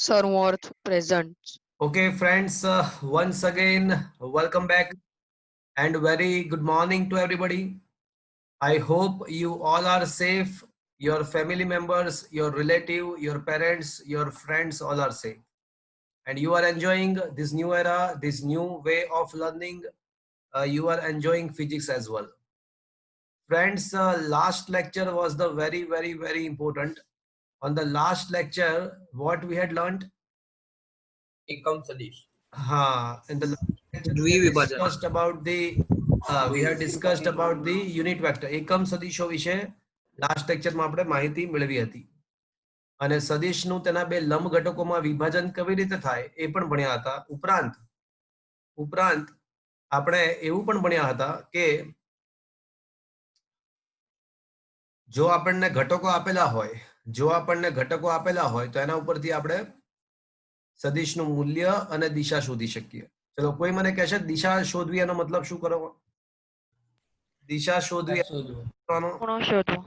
Sir Worth present. Okay, friends, once again, welcome back and very good morning to everybody. I hope you all are safe. Your family members, your relative, your parents, your friends all are safe. And you are enjoying this new era, this new way of learning. You are enjoying physics as well. Friends, last lecture was the very important. On the last lecture, what we had learned? Ekam Sadish. In the last lecture we had દ્વિવિભાજન. discussed about the unit vector એકમ સદિશો વિશે last લેક્ચરમાં આપણે માહિતી મેળવી હતી અને સદિશનું તેના બે લંબ ઘટકોમાં વિભાજન કેવી રીતે થાય એ પણ ભણ્યા હતા. ઉપરાંત આપણે એવું પણ ભણ્યા હતા કે જો આપણને ઘટકો આપેલા હોય તો એના ઉપરથી આપણે સદિશનું મૂલ્ય અને દિશા શોધી શકીએ. ચલો કોઈ મને કહેશે દિશા શોધવી એનો મતલબ શું કરો? દિશા શોધવી કરવાનો? ખૂણો શોધવો.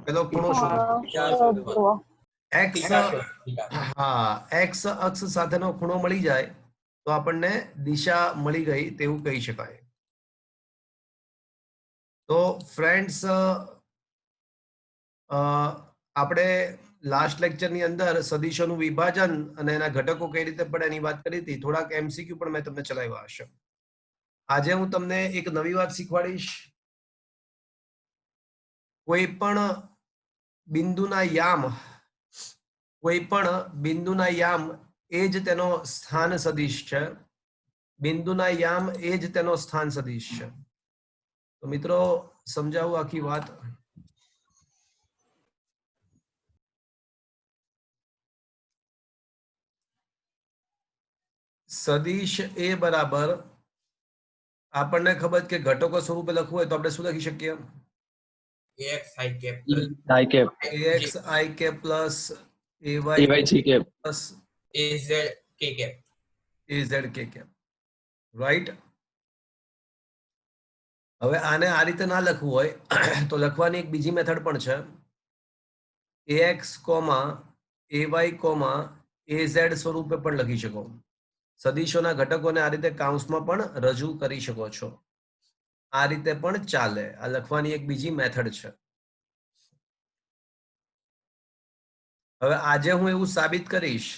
પેલો ખૂણો શોધવો. x અક્ષ સાથેનો ખૂણો મળી જાય તો આપણને દિશા મળી ગઈ તેવું કહી શકાય. તો ફ્રેન્ડ્સ આપણે લાસ્ટ લેક્ચરની અંદર સદિશોનું વિભાજન અને એના ઘટકો કઈ રીતે પડે એની વાત કરી હતી. થોડાક એમસીક્યુ પણ મેં તમને ચલાવ્યા હશે. આજે હું તમને એક નવી વાત શીખવાડીશ. કોઈ પણ બિંદુના યામ એ જ તેનો સ્થાન સદિશ છે. બિંદુના યામ એ જ તેનો સ્થાન સદિશ છે. તો મિત્રો સમજાવું આખી વાત. સદિશ એ બરાબર આપણને ખબર કે ઘટકો સ્વરૂપે લખવું હોય તો આપણે શું લખી શકીએ? Ax I cap ax I cap plus ay AYG cap. plus Az K cap. az k cap. Right. હવે આને આ રીતે ના લખવું હોય તો લખવાની એક બીજી મેથડ પણ છે. ax, ay, az સ્વરૂપે પણ લખી શકો. સદિશોના ઘટકોને આ રીતે કાઉન્સમાં પણ રજૂ કરી શકો છો. આ રીતે પણ ચાલે. આ લખવાની એક બીજી મેથડ છે. હવે આજે હું એવું સાબિત કરીશ.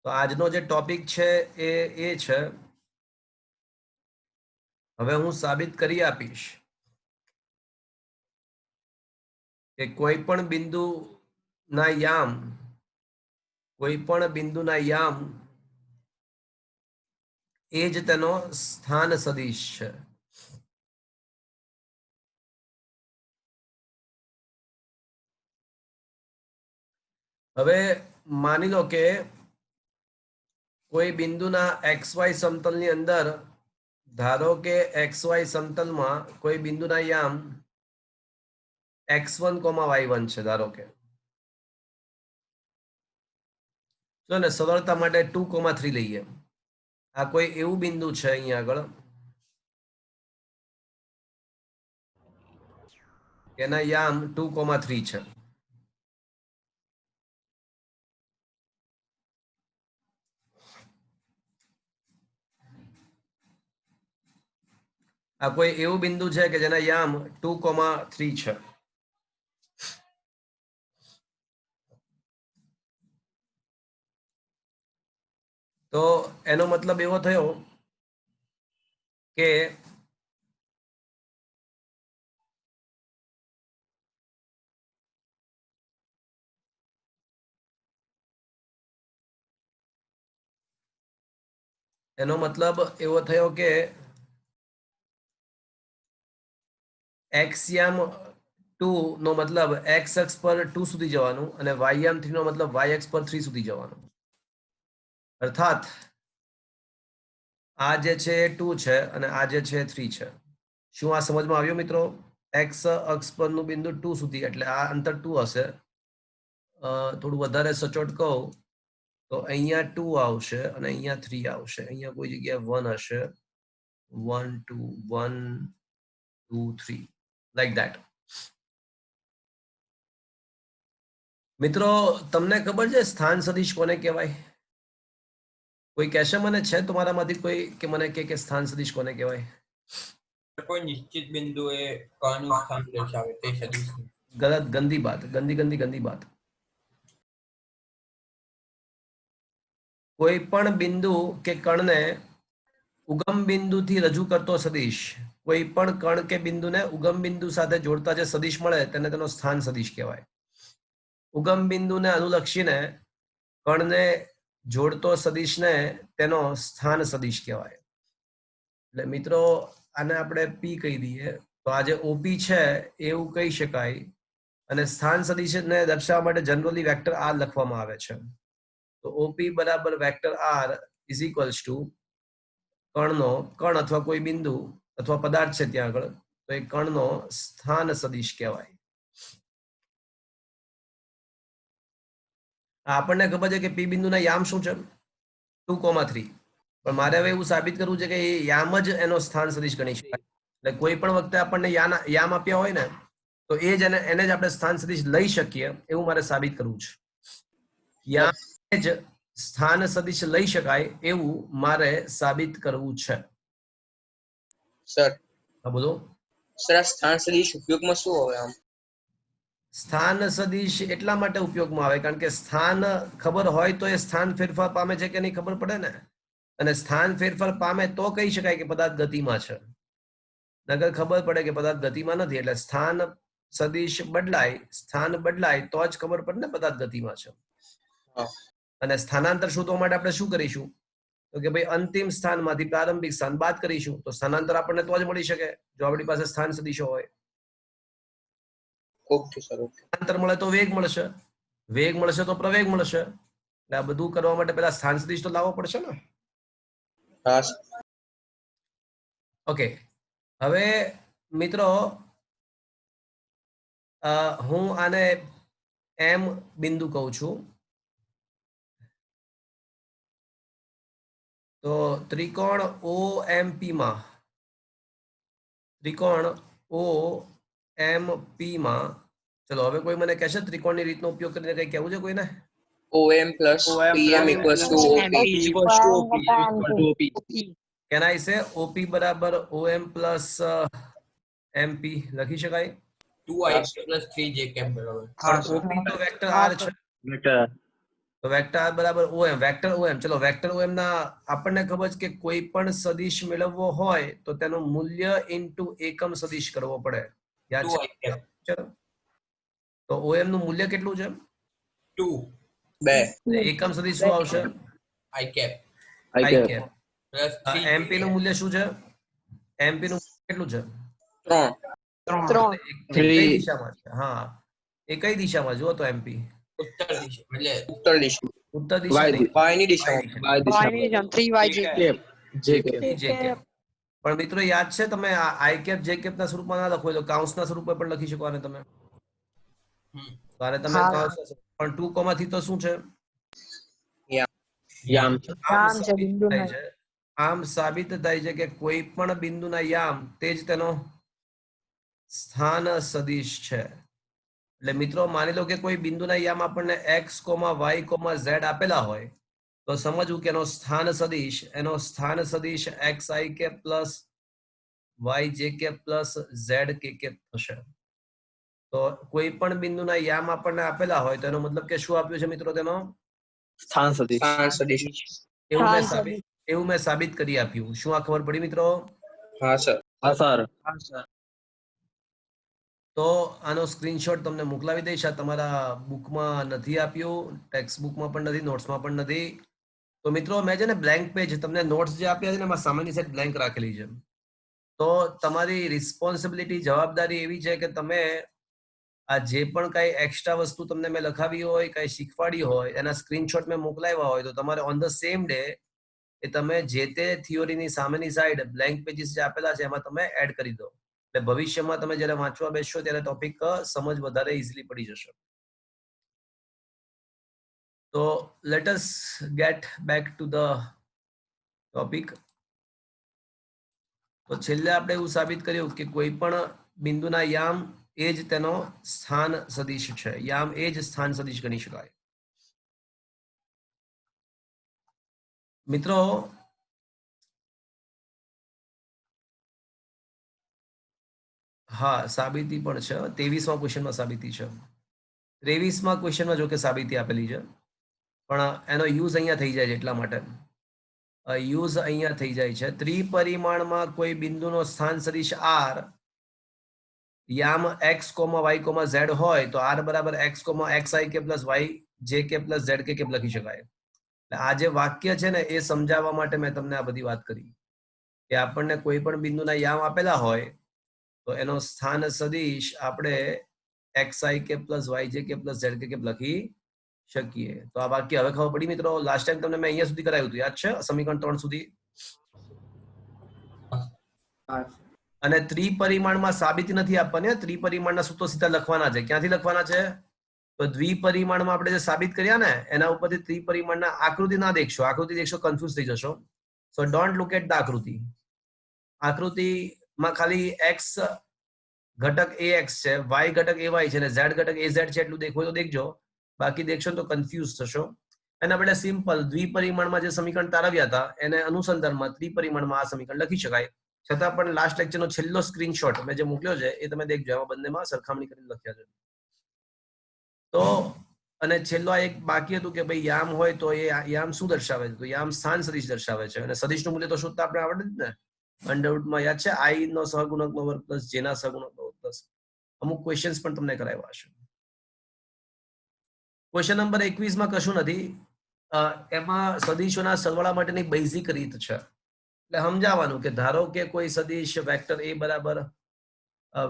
તો આજનો જે ટોપિક છે એ છે, હવે હું સાબિત કરી આપીશ કે કોઈ પણ બિંદુના યામ એ જ તેનો સ્થાન સદિશ છે. હવે માની લો કે કોઈ બિંદુના XY સમતલની અંદર, ધારો કે XY સમતલમાં કોઈ બિંદુના યામ x1, y1 છે. ધારો કે જો ને સરળતા માટે 2, 3 લઈએ. આ કોઈ એવું બિંદુ છે અહીંયા આગળ એના યામ 2, 3 છે. આ કોઈ એવું બિંદુ છે કે જેના યામ 2, 3 છે. તો એનો મતલબ એવો થયો કે x યામ 2 નો મતલબ x અક્ષ પર 2 સુધી જવાનું અને y યામ 3 નો મતલબ y અક્ષ પર 3 સુધી જવાનું. અર્થાત આ જે છે 2 છે અને આ જે છે 3 છે. શું આ સમજમાં આવ્યું મિત્રો? x અક્ષ પરનું બિંદુ 2 સુધી એટલે આ અંતર 2 હશે. થોડું વધારે સચોટ કહું તો અહીંયા 2 આવશે અને અહીંયા 3 આવશે. અહીંયા કોઈ જગ્યાએ 1 હશે. 1 2 1 2 3 like that. મિત્રો તમને ખબર છે સ્થાન સદિશ કોને કહેવાય? કોઈ કહેશે મને? છે તમારામાંથી કોઈ કે મને કે સ્થાન સદિશ કોને કહેવાય? કોઈ નિશ્ચિત બિંદુએ કણનું સ્થાન દર્શાવે તે સદિશ. ગલત, ગંદી બાત, ગંદી બાત. કોઈ પણ બિંદુ કે કણને ઉગમ બિંદુથી રજૂ કરતો સદિશ, કોઈ પણ કણ કે બિંદુને ઉગમ બિંદુ સાથે જોડતા જે સદિશ મળે તેને તેનો સ્થાન સદિશ કહેવાય. ઉગમ બિંદુને અનુલક્ષીને કણને જોડતો સદિશને તેનો સ્થાન સદિશ કહેવાય. એટલે મિત્રો આને આપણે પી કહી દઈએ તો આ જે ઓપી છે એવું કહી શકાય. અને સ્થાન સદિશને દર્શાવવા માટે જનરલી વેક્ટર આર લખવામાં આવે છે. તો ઓપી બરાબર vector r is equals to કણ અથવા કોઈ બિંદુ અથવા પદાર્થ છે ત્યાં આગળ, તો એ કણનો સ્થાન સદિશ કહેવાય. આપણને ખબર છે કે પી બિંદુના યામ શું છે? 2,3. પણ મારે હવે એવું સાબિત કરવું છે કે એ યામ જ એનો સ્થાન સદિશ ગણી શકાય. એટલે કોઈ પણ વખતે આપણને યામ આપ્યા હોય ને તો એ જ એને જ આપણે સ્થાન સદિશ લઈ શકીએ એવું મારે સાબિત કરવું છે. યામ જ સ્થાન સદિશ લઈ શકાય એવું મારે સાબિત કરવું છે. સર હા બોલો. સર આ સ્થાન સદિશ ઉપયોગમાં શું આવે? આમ સ્થાન સદિશ એટલા માટે ઉપયોગમાં આવે કારણ કે સ્થાન ખબર હોય તો એ સ્થાન ફેરફાર પામે છે કે નહીં ખબર પડે ને. અને સ્થાન ફેરફાર પામે તો કહી શકાય કે પદાર્થ ગતિમાં છે. નગર ખબર પડે કે પદાર્થ ગતિમાં નથી. એટલે સ્થાન સદિશ બદલાય તો જ ખબર પડે ને પદાર્થ ગતિમાં છે. અને સ્થાનાંતર શોધવા માટે આપણે શું કરીશું? તો કે ભાઈ અંતિમ સ્થાનમાંથી પ્રારંભિક સ્થાન બાદ કરીશું. તો સ્થાનાંતર આપણને તો જ મળી શકે જો આપણી પાસે સ્થાન સદિશો હોય. Okay sir, okay. અંતર મળે તો વેગ મળશે, વેગ મળશે તો પ્રવેગ મળશે. એટલે આ બધું કરવા માટે પહેલા સ્થાન સદિશ તો લાવવો પડશે ને. હા. ઓકે, હવે મિત્રો હું આને એમ બિંદુ કહું છું. તો ત્રિકોણ OMP માં ચલો હવે કોઈ મને કહેશે ત્રિકોણની રીતનો ઉપયોગ કરીને કઈ કહેવું છે કોઈને? OM plus PM equals to OP. Can I say OP બરાબર OM plus MP લખી શકાય? 2ik plus 3jk બરાબર. પણ OP તો વેક્ટર R છે. તો વેક્ટર R બરાબર OM, વેક્ટર OM. ચલો વેક્ટર OM ના આપણને ખબર છે કે કોઈ પણ સદિશ મેળવવો હોય તો તેનું મૂલ્ય ઇન્ટુ એકમ સદિશ કરવો પડે. યાદ છે? તો OM નું મૂલ્ય કેટલું છે? 2. એકમ સદિશ શું આવશે? i cap plus MP નું મૂલ્ય શું છે? MP નું કેટલું છે? 3. કઈ દિશામાં છે? હા, એ કઈ દિશામાં જુઓ તો MP ઉત્તર દિશા એટલે ઉત્તર દિશા. ઉત્તર દિશા નહીં, Y ની દિશામાં. પણ મિત્રો યાદ છે તમે આઈ કેપ જે કેપ ના સ્વરૂપમાં ના લખો તો કાઉન્સના સ્વરૂપે પણ લખી શકો. અને તમે તમે કાઉન્સ પણ 2 થી તો શું છે? યામ. આમ સાબિત થાય છે કે કોઈ પણ બિંદુના યામ તે જ તેનો સ્થાન સદિશ છે. એટલે મિત્રો માની લો કે કોઈ બિંદુના યામ આપણને x, y, z આપેલા હોય તો સમજવું કે એનો સ્થાન સદિશ xi plus yj plus zk થશે. તો કોઈ પણ બિંદુના યામ આપણને આપેલા હોય તો એનો મતલબ કે શું આપ્યું છે મિત્રો? તેનો સ્થાન સદિશ. એવું મેં સાબિત કરી આપ્યું. શું આ ખબર પડી મિત્રો? હા સર. હા સર. તો આનો સ્ક્રીનશોટ તમને મોકલાવી દઈશ. આ તમારા બુકમાં નથી આપ્યું, ટેક્સ્ટ બુકમાં પણ નથી, નોટ્સમાં પણ નથી. તો મિત્રો મેં છે ને બ્લેન્ક પેજ તમને નોટ્સ જે આપ્યા છે ને એમાં સામાન્ય સેટ બ્લેન્ક રાખેલી છે. તો તમારી રિસ્પોન્સિબિલિટી, જવાબદારી એવી છે કે તમે આ જે પણ કઈ એક્સ્ટ્રા વસ્તુ તમને મેં લખાવી હોય, કઈ શીખવાડી હોય, એના સ્ક્રીનશોટ મેં મોકલાવ્યા હોય તો તમારે ઓન ધ સેમ ડે એ તમે જે તે થિયોરીની સામેની સાઈડ બ્લેન્ક પેજીસ જે આપેલા છે એમાં તમે એડ કરી દો. એટલે ભવિષ્યમાં તમે જ્યારે વાંચવા બેસશો ત્યારે ટોપિક સમજ વધારે ઇઝીલી પડી જશે. તો let us get back to the topic. તો છેલ્લે આપણે એવું સાબિત કર્યું કે કોઈ પણ બિંદુના યામ એ જ તેનો સ્થાન સદિશ છે. યામ એ જ સ્થાન સદિશ ગણી શકાય. મિત્રો હા સાબિતી પણ છે. 23મા ક્વેશ્ચનમાં સાબિતી છે. 23મા ક્વેશ્ચનમાં જો કે સાબિતી આપેલી છે, પણ એનો યુઝ અહીંયા થઈ જાય છે એટલા માટે યુઝ અહીંયા થઈ જાય છે. ત્રિપરિમાણમાં કોઈ બિંદુનો સ્થાન સદિશ r યામ x, y, z હોય તો r બરાબર x, xi k plus y j k plus z k લખી શકાય. આ જે વાક્ય છે ને એ સમજાવવા માટે મેં તમને આ બધી વાત કરી કે આપણને કોઈ પણ બિંદુના યામ આપેલા હોય તો એનો સ્થાન સદિશ આપણે xi k plus yj k plus zk k લખી શકીએ. તો આ વાક્ય હવે ખબર પડી મિત્રો? લાસ્ટ ટાઈમ તમને મેં અહીંયા સુધી કરાવ્યું હતું, યાદ છે? સમીકરણ 3 સુધી. અને ત્રિપરિમાણમાં સાબિતી નથી આપવાની. ત્રિપરિમાણના સૂત્રો સીધા લખવાના છે. ક્યાંથી લખવાના છે? તો દ્વિપરિમાણમાં આપણે જે સાબિત કર્યા ને એના ઉપરથી ત્રિપરિમાણના આકૃતિ ના દેખશો. આકૃતિ દેખશો કન્ફ્યુઝ થઈ જશો. So don't look at the આકૃતિ. આકૃતિમાં ખાલી x ઘટક ax છે, y ઘટક ay છે અને z ઘટક az છે એટલું દેખવું તો દેખજો. બાકી દેખશો તો કન્ફ્યુઝ થશો. એના બદલે સિમ્પલ દ્વિપરિમાણમાં જે સમીકરણ તારવ્યા હતા એને અનુસંધાનમાં ત્રિપરિમાણમાં આ સમીકરણ લખી શકાય. છતાં પણ લાસ્ટ લેક્ચરનો છેલ્લો સ્ક્રીનશોટ મેં જે મોકલ્યો છે એ તમે દેખજો. એમાં બંનેમાં સરખામણી કરીને લખ્યા છે. તો અને છેલ્લો એક બાકી હતું કે ભાઈ યામ હોય તો એ યામ શું દર્શાવે છે? તો યામ સ્થાન સદિશ દર્શાવે છે. અને સદિશનું મૂલ્ય તો શોધતા આપણે આવડે જ ને. અંડરવુડમાં યાદ છે i નો સહગુણકનો વર્ગ પ્લસ j ના સહગુણકનો વર્ગ પ્લસ અમુક ક્વેશ્ચન્સ પણ તમને કરાવ્યા હશે. ક્વેશ્ચન નંબર 21 માં કશું નથી. એમાં સદિશોના સરવાળા માટેની બેઝિક રીત છે. એટલે સમજાવવાનું કે ધારો કે કોઈ સદિશ વેક્ટર a બરાબર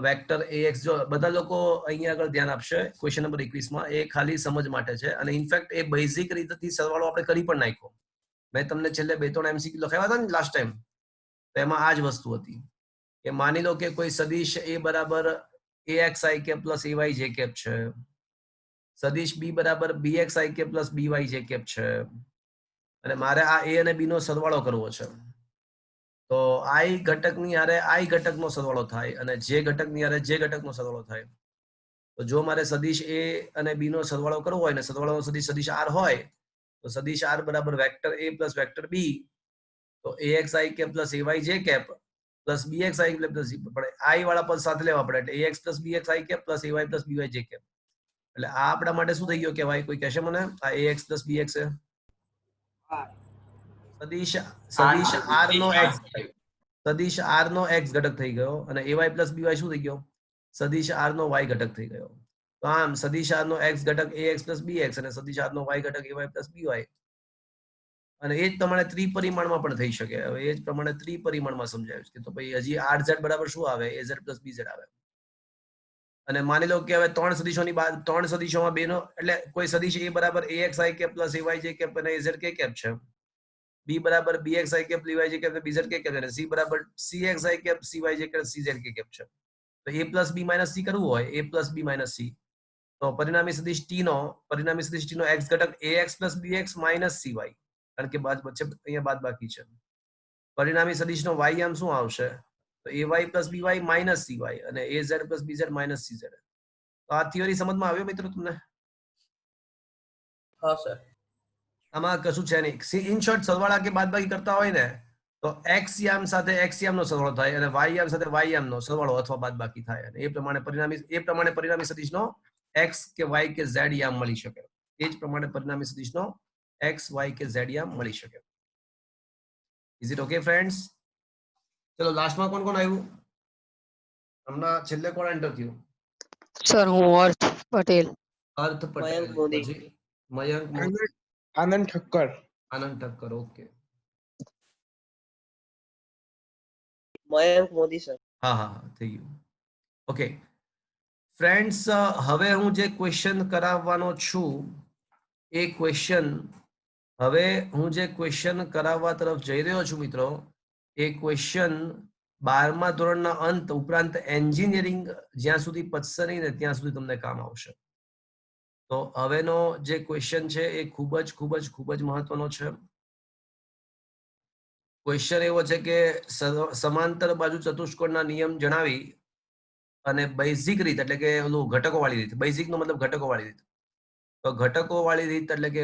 વેક્ટર ax, જો બધા લોકો અહીંયા આગળ ધ્યાન આપશે ક્વેશ્ચન નંબર 21 માં, એ ખાલી સમજ માટે છે. અને ઇનફેક્ટ એ બેઝિક રીતથી સરવાળો આપણે કરી પણ નાખ્યો. મેં તમને છેલ્લે 2-3 MCQ લખાવ્યા હતા ને લાસ્ટ ટાઈમ, તો એમાં આ જ વસ્તુ હતી કે માની લો કે કોઈ સદિશ a બરાબર axi k plus ayj k છે, સદિશ b બરાબર bxi k plus byj k છે, અને મારે આ a અને b નો સરવાળો કરવો છે. તો i ઘટકની હારે i ઘટકનો સરવાળો થાય અને j ઘટકની હારે j ઘટકનો સરવાળો થાય. તો જો મારે સદિશ a અને b નો સરવાળો કરવો હોય ને સરવાળો સદિશ r હોય તો સદિશ r બરાબર vector a plus vector b, તો axi k plus ayj k plus bxi k plus પડે i વાળા પદ સાથે લેવા પડે એટલે ax plus bxi k plus ay plus byj k. એટલે આ આપણા માટે શું થઈ ગયો કહેવાય? કોઈ કહેશે મને? આ ax પ્લસ bx છે. સદિશ r નો x સદિશ r નો x ઘટક થઈ ગયો અને ay પ્લસ by શું થઈ ગયો? સદિશ r નો y ઘટક થઈ ગયો. તો આમ સદિશ r નો x ઘટક ax પ્લસ bx અને સદિશ r નો y ઘટક ay પ્લસ by. અને એ જ પ્રમાણે ત્રિપરિમાણમાં પણ થઈ શકે. હવે એ જ પ્રમાણે ત્રિપરિમાણમાં સમજાવ્યું છે. તો ભાઈ હજી rz બરાબર શું આવે? az પ્લસ bz આવે. અને માની લો કે હવે ત્રણ સદિશોમાં બેનો એટલે કોઈ સદિશ a બરાબર axi k plus ayj k અને az k છે, b બરાબર bxi k byj k bz k અને c બરાબર cxi k cyj k cz k છે. તો a plus b minus c કરવું હોય, a plus b minus c, તો પરિણામી સદિશ t નો x ઘટક ax plus bx minus cy, કારણ કે અહીંયા બાદ બાકી છે. પરિણામી સદિશનો y યામ શું આવશે? તો ay plus by minus cy અને az plus bz minus cz. તો આ થિયરી સમજમાં આવ્યો મિત્રો તમને? હા સર. આમાં કશું છે નહીં. ઇન શોર્ટ સરવાળા કે બાદબાકી કરતા હોય ને તો x યામ સાથે x યામ નો સરવાળો થાય અને y યામ સાથે y યામ નો સરવાળો અથવા બાદબાકી થાય. અને એ પ્રમાણે પરિણામી સદિશનો x કે y કે z યામ મળી શકે. એ જ પ્રમાણે પરિણામી સદિશનો x y કે z યામ મળી શકે. Is it okay friends? ચલો લાસ્ટમાં કોણ કોણ આવ્યું? હમણાં છેલ્લે કોણ એન્ટર થયું? સર હું અર્થ પટેલ. અર્થ પટેલ. મયંક મોદી. પછી મયંક મોદી. આનંદ ઠક્કર. આનંદ ઠક્કર. ઓકે. મયંક મોદી સર. હા હા થઈ ગયું. ઓકે ફ્રેન્ડ્સ, હવે હું જે ક્વેશ્ચન કરાવવાનો છું એ ક્વેશ્ચન કરાવવા તરફ જઈ રહ્યો છું મિત્રો, એ ક્વેશ્ચન 12મા ધોરણના અંત ઉપરાંત એન્જિનિયરિંગ જ્યાં સુધી પતશે નહીં ને ત્યાં સુધી તમને કામ આવશે. તો હવેનો જે ક્વેશ્ચન છે એ ખૂબ જ મહત્વનો છે. ક્વેશ્ચન એવો છે કે સમાંતર બાજુ ચતુષ્કોણના નિયમ જણાવી અને બેઝિક રીત એટલે કે ઓલું ઘટકો વાળી રીત. બેઝિક નો મતલબ ઘટકો વાળી રીત. તો ઘટકો વાળી રીત એટલે કે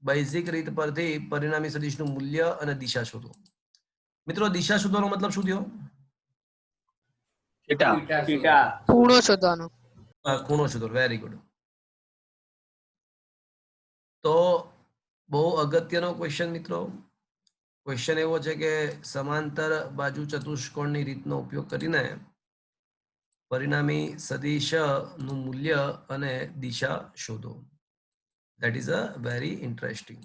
બેઝિક રીત પરથી પરિણામી સદિશનું મૂલ્ય અને દિશા શોધો. મિત્રો દિશા શોધવાનો મતલબ શું થયો? ખૂણો શોધવાનો. ખૂણો શોધો. Very good. તો બહુ અગત્યનો ક્વેશ્ચન મિત્રો. ક્વેશ્ચન એવો છે કે સમાંતર બાજુ ચતુષ્કોણની રીતનો ઉપયોગ કરીને પરિણામી સદિશ નું મૂલ્ય અને દિશા શોધો. That is a very interesting.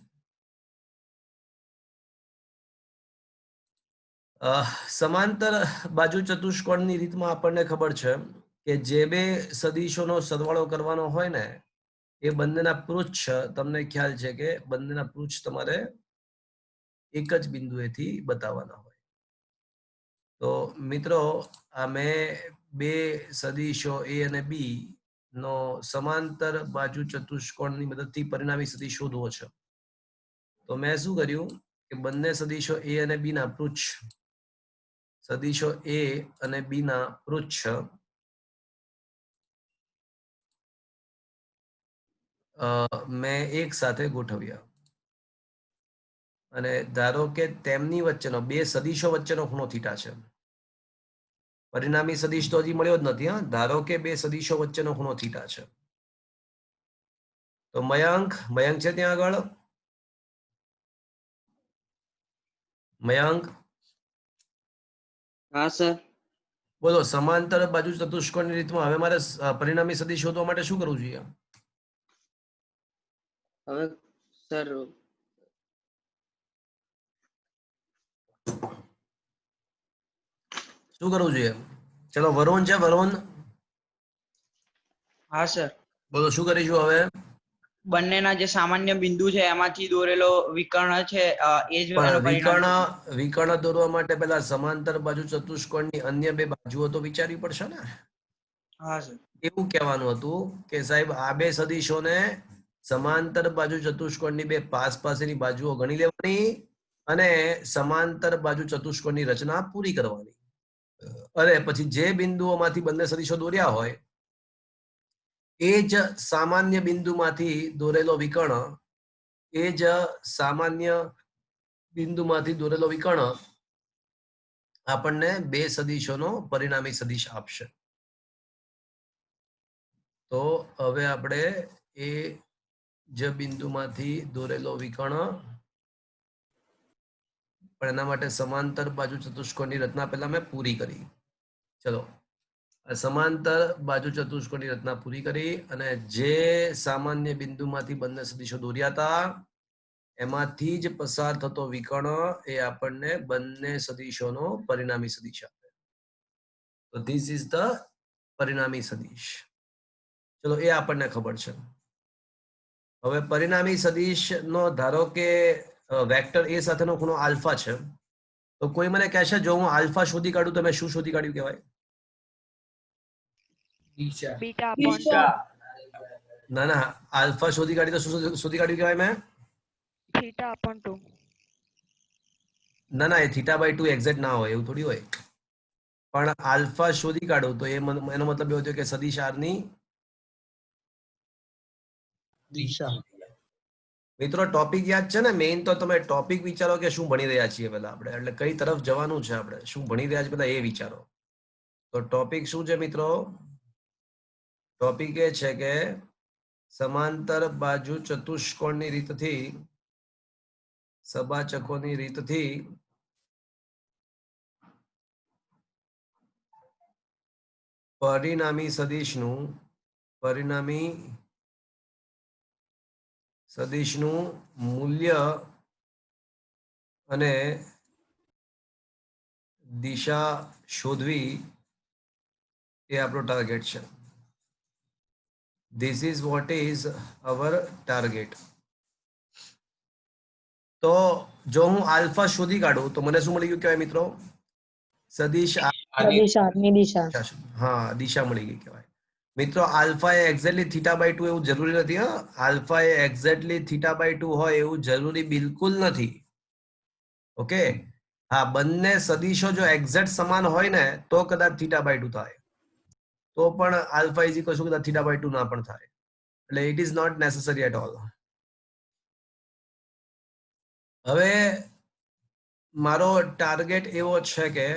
સમાંતર બાજુ ચતુષ્કોણની રીતમાં આપણને ખબર છે કે જે બે સદિશોનો સરવાળો કરવાનો હોય ને એ બંનેના પૃચ્છ તમને ખ્યાલ છે કે બંનેના પૃચ્છ તમારે એક જ બિંદુએથી બતાવવાના હોય. તો મિત્રો આ મેં બે સદિશો A અને B નો સમાંતર બાજુ ચતુષ્કોણની મદદથી પરિણામી સદિશ શોધવો છે. તો મેં શું કર્યું કે બંને સદિશો A અને B ના પૃચ્છ સદિશો A અને B ના પૃચ્છ મેં એક સાથે ગોઠવ્યા અને ધારો કે તેમની વચ્ચેનો બે સદિશો વચ્ચેનો ખૂણો થીટા છે. પરિણામી સદિશ તો હજી મળ્યો જ નથી. હા, ધારો કે બે સદિશો વચ્ચેનો ખૂણો થીટા છે. તો મયંક છે ત્યાં આગળ? મયંક, હા સર. બોલો. સમાંતર બાજુ ચતુષ્કોણની રીતમાં હવે મારે પરિણામી સદિશ શોધવા માટે શું કરવું જોઈએ? હવે સર શું કરવું જોઈએ? ચલો વરુણ છે. વરુણ, હા સર. બોલો શું કરીશું હવે? બંનેના જે સામાન્ય બિંદુ છે એમાંથી દોરેલો વિકર્ણ છે એ જ પણ એનું પરિણામ. વિકર્ણ દોરવા માટે પહેલા સમાંતર બાજુ ચતુષ્કોણની અન્ય બે બાજુઓ તો વિચારવી પડશે ને. હા સર. એવું કહેવાનું હતું કે સાહેબ આ બે સદિશોને સમાંતર બાજુ ચતુષ્કોણની બે પાસેની બાજુઓ ગણી લેવાની અને સમાંતર બાજુ ચતુષ્કોણની રચના પૂરી કરવાની. અને પછી જે બિંદુઓમાંથી બંને સદિશો દોર્યા હોય એ જ સામાન્ય બિંદુમાંથી દોરેલો વિકર્ણ આપણને બે સદિશોનો પરિણામી સદિશ આપશે. તો હવે આપણે એ જ બિંદુમાંથી દોરેલો વિકર્ણ પણ એના માટે સમાંતર બાજુ ચતુષ્કોણની રચના પહેલા મેં પૂરી કરી. ચલો, સમાંતર બાજુ ચતુષ્કોણની રચના પૂરી કરી અને જે સામાન્ય બિંદુમાંથી બંને સદિશો દોર્યા હતા એમાંથી જ પસાર થતો વિકર્ણ એ આપણને બંને સદિશોનો પરિણામી સદિશ આપે. તો ધીસ ઇઝ ધ પરિણામી સદિશ. ચલો, એ આપણને ખબર છે. હવે પરિણામી સદિશ નો ધારો કે વેક્ટર એ સાથેનો ખૂણો આલ્ફા છે. તો કોઈ મને કહેશે જો હું આલ્ફા શોધી કાઢું તો મેં શું શોધી કાઢ્યું કહેવાય? ના, આલ્ફા શોધી કાઢી તો શું શોધી કાઢ્યું કહેવાય મેં? ના, એ θ/2 એક્ઝેક્ટ ના હોય, એવું થોડી હોય. પણ આલ્ફા શોધી કાઢું તો એનો મતલબ એવો થયો કે સદિશ આર ની દિશા. મિત્રો ટોપિક યાદ છે ને? મેઇન તો તમે ટોપિક વિચારો કે શું ભણી રહ્યા છીએ પેલા આપણે, એટલે કઈ તરફ જવાનું છે, આપણે શું ભણી રહ્યા છીએ પેલા એ વિચારો. તો ટોપિક શું છે મિત્રો? ટોપિક એ છે કે સમાંતર બાજુ ચતુષ્કોણની રીતથી સબાચકોની રીતથી પરિણામી સદિશનું મૂલ્ય અને દિશા શોધવી એ આપણો ટાર્ગેટ છે. This is what is our target. તો જો હું આલ્ફા શોધી કાઢું તો મને શું મળી ગયું કહેવાય મિત્રો? સદિશ દિશાની દિશા. હા, દિશા મળી ગઈ કહેવાય. મિત્રો આલ્ફા એ એક્ઝેક્ટલી θ/2 એવું જરૂરી નથી. હા, આલ્ફા એ એક્ઝેક્ટલી θ/2 હોય એવું જરૂરી બિલકુલ નથી. ઓકે, હા, બંને સદિશો જો એક્ઝેક્ટ સમાન હોય ને તો કદાચ θ/2 થાય, તો પણ આલ્ફા ઇઝ ઇક્વલ ટુ કદાચ θ/2 ના પણ થાય. એટલે it is not necessary at all. હવે મારો ટાર્ગેટ એવો છે કે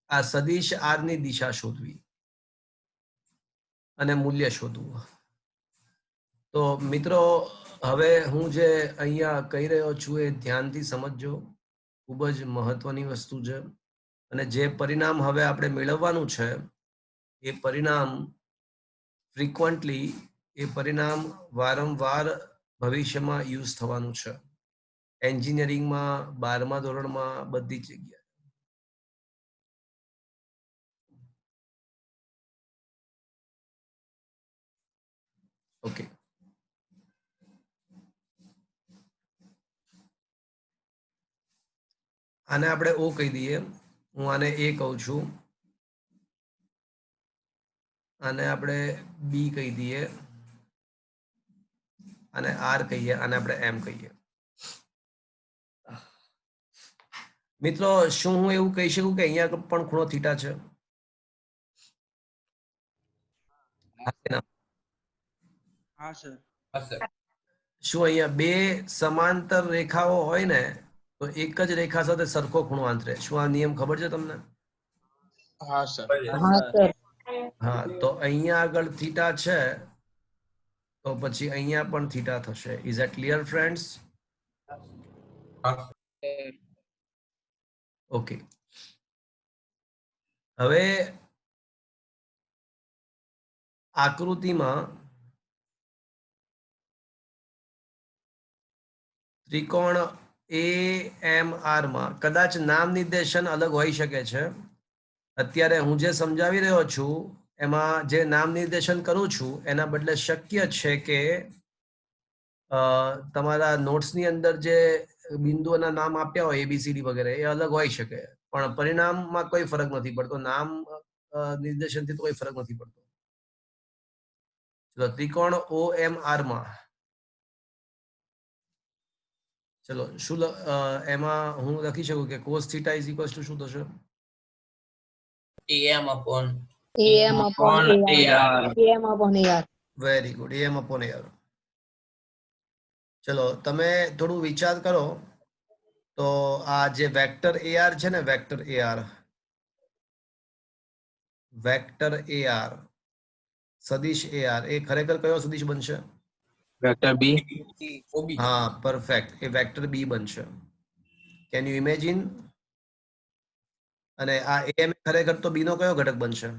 આ સદિશ આર ની દિશા શોધવી અને મૂલ્ય શોધવું. તો મિત્રો, હવે હું જે અહીંયા કહી રહ્યો છું એ ધ્યાનથી સમજજો. ખૂબ જ મહત્વની વસ્તુ છે. અને જે પરિણામ હવે આપણે મેળવવાનું છે એ પરિણામ ફ્રીક્વન્ટલી, એ પરિણામ વારંવાર ભવિષ્યમાં યુઝ થવાનું છે. એન્જિનિયરિંગમાં, 12મા ધોરણમાં, બધી જગ્યાએ. ઓકે, આને આપણે ઓ કહી દઈએ. હું આને એ કહું છું. આને આપણે બી કહી દઈએ. અને આર કહીએ. આને આપણે એમ કહીએ. મિત્રો, શું હું એવું કહી શકું કે અહીંયા પણ ખૂણો થીટા છે? હા સર. હા સર. શું અહીંયા બે સમાંતર રેખાઓ હોય ને તો એક જ રેખા સાથે સરખો ખૂણો આંતરે? શું આ નિયમ ખબર છે તમને? હા સર. હા સર. હા, તો અહીંયા આગળ થીટા છે તો પછી અહીંયા પણ થીટા થશે. Is that clear friends? હા ઓકે. હવે આકૃતિમાં ત્રિકોણ AMR માં કદાચ નામ નિર્દેશન અલગ હોઈ શકે છે. અત્યારે હું જે સમજાવી રહ્યો છું એમાં જે નામ નિર્દેશન કરું છું એના બદલે શક્ય છે કે તમારા નોટ્સની અંદર જે બિંદુઓના નામ આપ્યા હોય ABCD વગેરે એ અલગ હોઈ શકે, પણ પરિણામમાં કોઈ ફરક નથી પડતો. નામ નિર્દેશનથી તો કોઈ ફરક નથી પડતો. ચલો, ત્રિકોણ OMR માં ચલો શું એમાં હું લખી શકું કે cos θ ઇઝ ઇક્વલ ટુ શું થશે? AM upon AR. Very good, AM/AR. ચલો, તમે થોડું વિચાર કરો તો આ જે વેક્ટર AR છે ને, વેક્ટર AR, સદિશ AR, એ ખરેખર કયો સદિશ બનશે? વેક્ટર બી. OB. હા, પરફેક્ટ. એ વેક્ટર બી બનશે. Can you imagine? અને આ AM ખરેખર તો બી નો કયો ઘટક બનશે?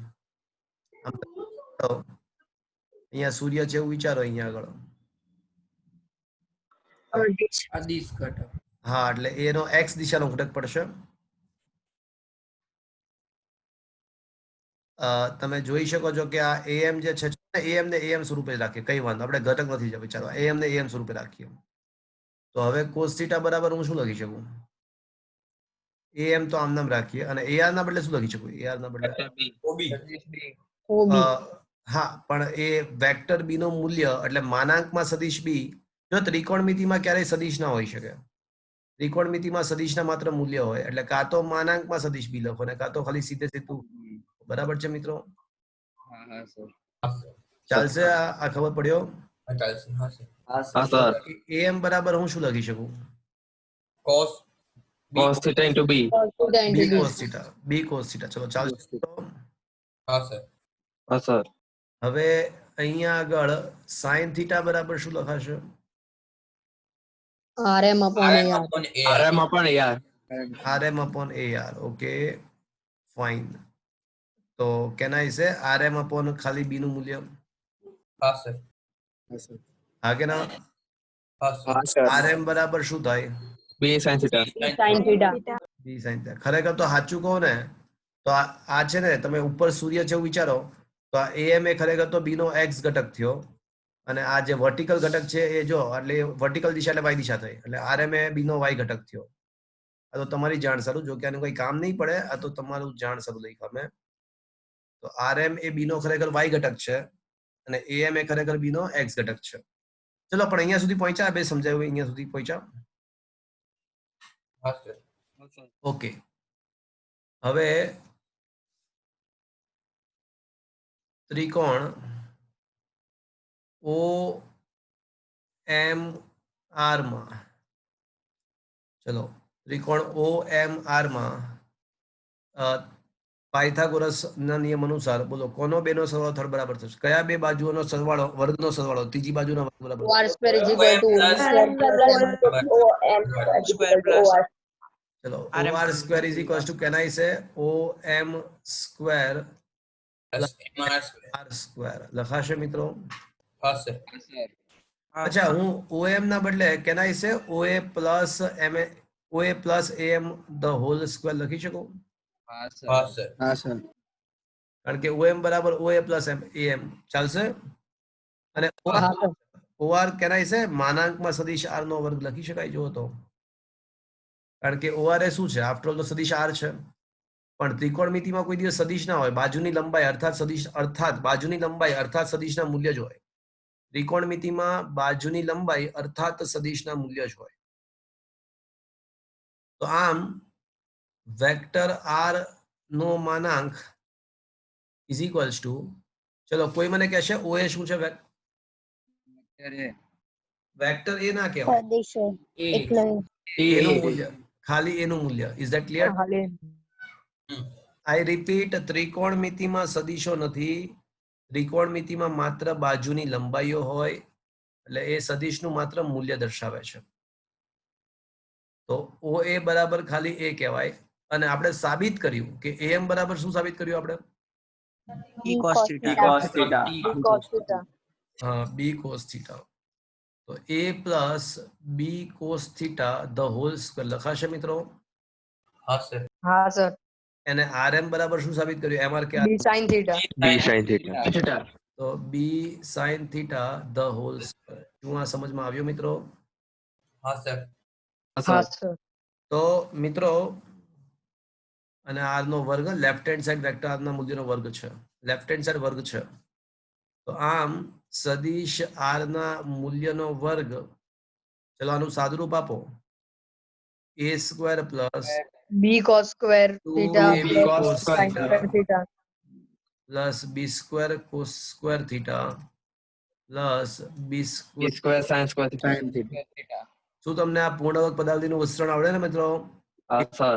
અહીંયા સૂર્ય છે એવું વિચારો. અહીંયા આગળ અદિશ ઘટક. હા, એટલે એનો x દિશાનો ઘટક પડશે. તમે જોઈ શકો છો કે આ AM જે છે AM ને AM સ્વરૂપે રાખીએ, કઈ વાંધો, આપણે ઘટક નથી વિચારવા, AM ને AM સ્વરૂપે રાખીએ. તો હવે cos θ બરાબર હું શું લખી શકું? AM તો આમ નામ રાખીએ અને AR ના બદલે શું લખી શકું? AR ના બદલે OB. OB. હા, પણ એ વેક્ટર બી નું મૂલ્ય એટલે માનાંકમાં સદિશ બી, જો ત્રિકોણમિતિમાં ક્યારેય સદિશ ના હોઈ શકે. ત્રિકોણમિતિમાં સદિશના માત્ર મૂલ્ય હોય, એટલે કાં તો માનાંકમાં સદિશ બી લખો ને કાં તો ખાલી સીધે સીધું. બરાબર છે મિત્રો? હા સર. ચાલશે? આ ખબર પડ્યો? ચાલશે. હા સર. હા સર. AM બરાબર હું શું લખી શકું? cos cos θ into b. બી cos θ. બી cos θ. ચલો, ચાલશે. હા સર. હા સર. હવે અહીંયા આગળ sin θ બરાબર શું લખાશે? RM upon AR. upon AR. rm upon ar. RM/AR. Okay, fine. તો કેન આઈ સે RM upon ખાલી બી નું મૂલ્ય? હા સર. હા કે ના? હા સર. હા સર. RM બરાબર શું થાય? b sin θ. Sin theta. બી sin θ. ખરેખર તો સાચું કહો ને તો આ છે ને, તમે ઉપર સૂર્ય છે એવું વિચારો તો આ AM એ ખરેખર તો બી નો x ઘટક થયો અને આ જે વર્ટિકલ ઘટક છે એ જો, એટલે વર્ટિકલ દિશા એટલે y દિશા થઈ, એટલે RM એ બી નો y ઘટક થયો. આ તો તમારી જાણ સારું, જો કે આનું કોઈ કામ નહીં પડે, આ તો તમારું જાણ સારું લખ્યું અમે. તો RM એ બી નો ખરેખર y ઘટક છે અને AM એ ખરેખર બી નો x ઘટક છે. ચલો, પણ અહીંયા સુધી પહોંચ્યા? બે સમજાયું અહીંયા સુધી પહોંચ્યા? હા સર. ઓકે, હવે ત્રિકોણ ઓ એમ આર માં, ચલો ત્રિકોણ ઓ એમ આર માં પાયથાગોરસ ના નિયમ અનુસાર બોલો કોનો બેનો સરવાળો થર્ડ બરાબર થશે? કયા બે બાજુઓનો સરવાળો, વર્ગનો સરવાળો ત્રીજી બાજુના વર્ગ બરાબર થશે? OR square is equal to OM square plus square plus ચલો RM OR square is equals to, can I say OM square plus MR square. R square લખાશે મિત્રો? હા સર. હા સર. અચ્છા, હું OM ના બદલે can I say OA plus MA, OA plus AM the whole square લખી શકું? હા સર. હા સર. હા સર. કારણ કે OM બરાબર OA plus AM ચાલશે. અને હા sir. OR can I say માનાંકમાં સદિશ R નો વર્ગ લખી શકાય જો તો? કારણ કે OR એ શું છે? આફ્ટર ઓલ તો સદિશ R છે. પણ ત્રિકોણમિતિમાં કોઈ દિવસ સદિશ ના હોય. બાજુની લંબાઈ અર્થાત સદિશના મૂલ્ય જ હોય. ત્રિકોણમિતિમાં બાજુની લંબાઈ અર્થાત સદિશના મૂલ્ય જ હોય. તો આમ વેક્ટર R નો માનાંક ઇઝ ઇક્વલ્સ ટુ, ચલો કોઈ મને કહેશે OA શું છે? વેક્ટર એ ના કહેવાય, એટલે એનું મૂલ્ય, ખાલી એનું મૂલ્ય. Is that clear? I repeat, ત્રિકોણમિતિમાં સદિશો નથી. ત્રિકોણમિતિમાં માત્ર બાજુની લંબાઈઓ હોય, એટલે એ સદિશનું માત્ર મૂલ્ય દર્શાવે છે. તો OA બરાબર ખાલી એ કહેવાય. અને આપણે સાબિત કર્યું કે AM બરાબર શું સાબિત કર્યું આપણે? E cos theta. હા, B cos theta. તો A plus B cos theta the whole square લખાશે મિત્રો? હા સર. હા સર. અને RM બરાબર શું સાબિત કર્યું? MR કે B sin theta. B sin theta. તો B sin theta the whole square. શું આ સમજમાં આવ્યું મિત્રો? હા સર. હા સર. તો મિત્રો, અને R નો વર્ગ left hand side vector R ના મૂલ્યનો વર્ગ છે. લેફ્ટ હેન્ડ સાઈડ વર્ગ છે. તો આમ સદિશ R ના મૂલ્યનો વર્ગ, ચલો આનું સાદુરૂપ આપો. A square plus B cos square theta 2AB plus cos sin square theta. plus B square cos square theta plus B B square. square sin square theta. શું તમને આ પૂર્ણવર્ગ પદાવલીનું વિસ્તરણ આવડે ને મિત્રો? હા sir.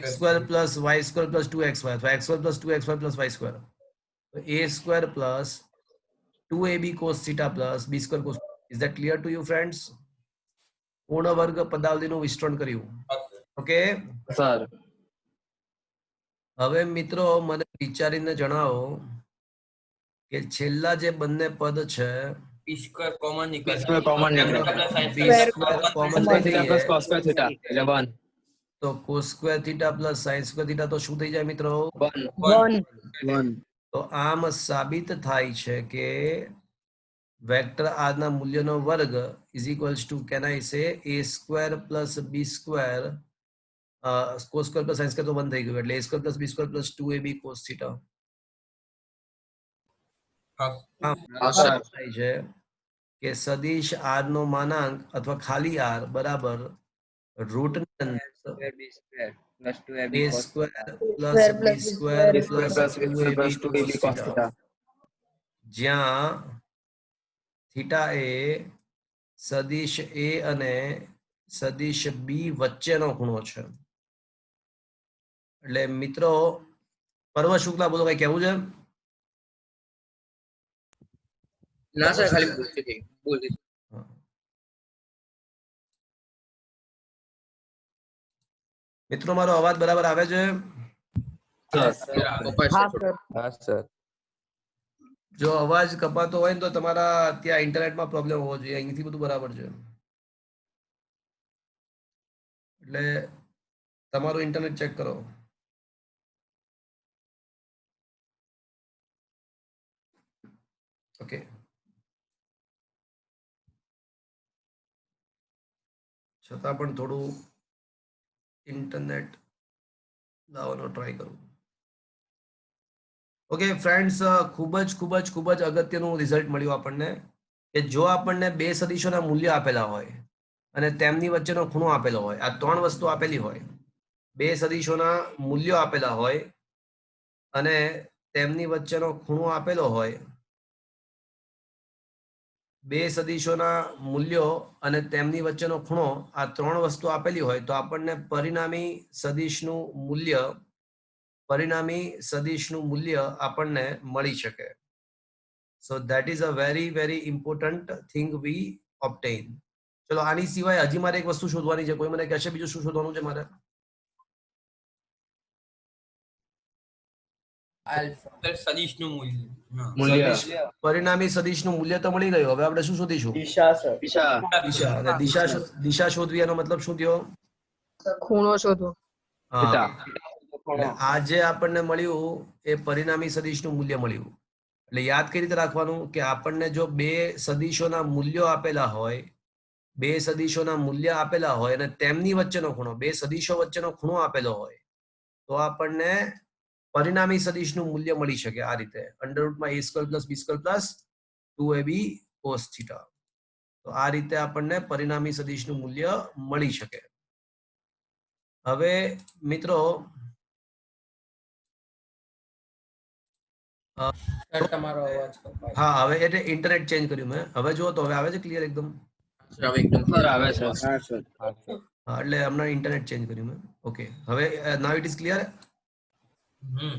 x square plus y square plus 2xy અથવા x square plus 2xy plus y square. તો A square plus 2AB cos theta plus B square cos. Is that clear to you friends? પૂર્ણવર્ગ પદાવલીનું વિસ્તરણ કર્યું. Okay, sir. હવે મિત્રો મને વિચારીને જણાવો કે છેલ્લા જે બંને પદ છે, B સ્ક્વેર કોમન નીકળે. B square common નીકળે. B square common Square theta લઈએ plus cos square theta. એટલે 1. તો cos square theta plus sin square theta તો શું થઈ જાય મિત્રો? 1. તો આમ સાબિત થાય છે કે વેક્ટર R ના મૂલ્યનો વર્ગ is equals two, can I સે A square plus B square cos square plus sin square તો 1 થઈ ગયું, એટલે A square plus B square plus 2AB cos theta. હા. થાય છે કે સદિશ R નો માનાંક અથવા ખાલી R બરાબર route B square plus 2AB A cos square plus Square B plus B square B square plus plus B square plus 2AB cos theta. જ્યાં થીટા એ સદિશ A અને સદિશ B વચ્ચેનો ખૂણો છે. એટલે મિત્રો પર્વ શુક્લા બોલો, કઈ કહેવું છે? ના સર, ખાલી બોલતી. હા. મિત્રો મારો અવાજ બરાબર આવે છે? હા સર. જો અવાજ કપાતો હોય ને તો તમારા ત્યાં ઇન્ટરનેટમાં પ્રોબ્લેમ હોવો જોઈએ. અહીંથી બધું બરાબર છે, એટલે તમારું ઇન્ટરનેટ ચેક કરો. ઓકે, છતાં પણ થોડું ઇન્ટરનેટ લાવવાનો ટ્રાય કરું. ઓકે ફ્રેન્ડ્સ, ખૂબ જ અગત્યનું રિઝલ્ટ મળ્યું આપણને કે જો આપણને બે સદિશોના મૂલ્ય આપેલા હોય અને તેમની વચ્ચેનો ખૂણો આપેલો હોય, આ ત્રણ વસ્તુ આપેલી હોય, બે સદીશોના મૂલ્યો આપેલા હોય અને તેમની વચ્ચેનો ખૂણો આપેલો હોય, બે સદીશોના મૂલ્યો અને તેમની વચ્ચેનો ખૂણો આ ત્રણ વસ્તુ આપેલી હોય તો આપણને પરિણામી સદીશનું મૂલ્ય આપણને મળી શકે. So that is a very very important thing we obtain. ચલો આની સિવાય હજી મારે એક વસ્તુ શોધવાની છે. કોઈ મને કહેશે બીજું શું શોધવાનું છે મારે? સર સદીશનું મૂલ્ય. હા. મૂલ્ય. પરિણામી સદીશનું મૂલ્ય તો મળી ગયું. હવે આપણે શું શોધીશું? દિશા. દિશા. અને દિશા શોધવી એનો મતલબ શું થયો? ખૂણો શોધો. હા. થીટા. એટલે આ જે આપણને મળ્યું એ પરિણામી સદીશનું મૂલ્ય મળ્યું. એટલે યાદ કઈ રીતે રાખવાનું કે આપણને જો બે સદીશોના મૂલ્યો આપેલા હોય, અને તેમની વચ્ચેનો ખૂણો, બે સદીશો વચ્ચેનો ખૂણો આપેલો હોય તો આપણને પરિણામી સદીશનું મૂલ્ય મળી શકે આ રીતે √a² + b² + 2ab cos θ. તો આ રીતે આપણને પરિણામી સદીશનું મૂલ્ય મળી શકે. હવે મિત્રો સર તમારો અવાજ કપાય. હા, હવે એટલે ઇન્ટરનેટ ચેન્જ કર્યું મેં. હવે જુઓ તો હવે આવે છે ક્લિયર એકદમ? સર હવે એકદમ સર આવે છે. હા, એટલે હમણાં ઇન્ટરનેટ ચેન્જ કર્યું મેં. ઓકે, હવે now it is clear.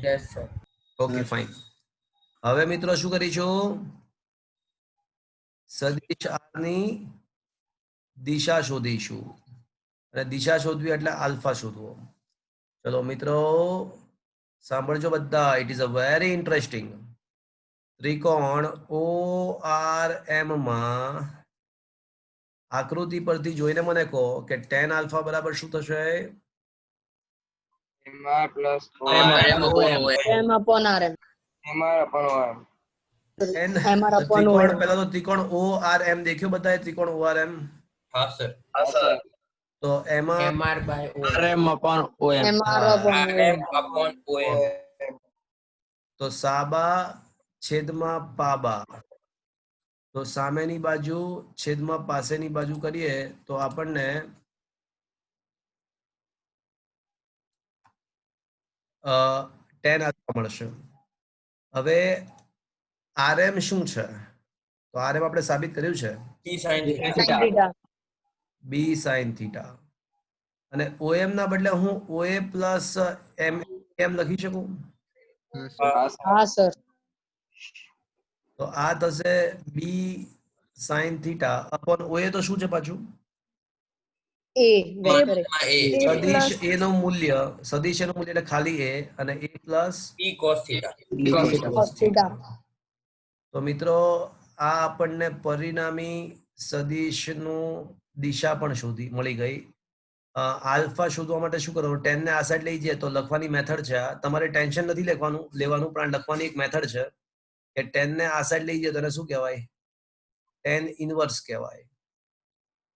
Yes sir. Okay fine. હવે મિત્રો શું કરીશું? સદિશ r ની દિશા શોધીશું. અને દિશા શોધવી એટલે આલ્ફા શોધવો. ચલો મિત્રો સાંભળજો બધા. It is a very interesting. ત્રિકોણ ORM માં આકૃતિ પરથી જોઈને મને કહો કે tan આલ્ફા બરાબર શું થશે? MR plus ત્રિકોણ પહેલા તો ત્રિકોણ ORM દેખ્યો બધાએ? ત્રિકોણ ORM. હા સર. તો એમાં RM/OM. RM/OM. તો સાબા છેદમાં પાબા, તો સામેની બાજુ છેદમાં પાસેની બાજુ કરીએ તો આપણને tan આલ્ફા મળશે. હવે RM શું છે? તો RM આપણે સાબિત કર્યું છે T sin θ. b sin θ. અને OM ના બદલે હું OA plus M લખી શકું? હા સર. તો આ થશે b sin θ upon OA. તો શું છે પાછું? A સદિશ A નું મૂલ્ય એટલે ખાલી A અને A plus P cos θ. તો મિત્રો આ આપણને પરિણામી સદિશનું દિશા પણ મળી ગઈ. આલ્ફા શોધવા માટે શું કરવાનું? 10 ને આ સાઈડ લઈ જઈએ તો લખવાની મેથડ છે. તમારે ટેન્શન નથી લેવાનું પણ લખવાની એક મેથડ છે કે 10 ને આ સાઈડ લઈ જઈએ તો એને શું કહેવાય? tan ઇનવર્સ કહેવાય.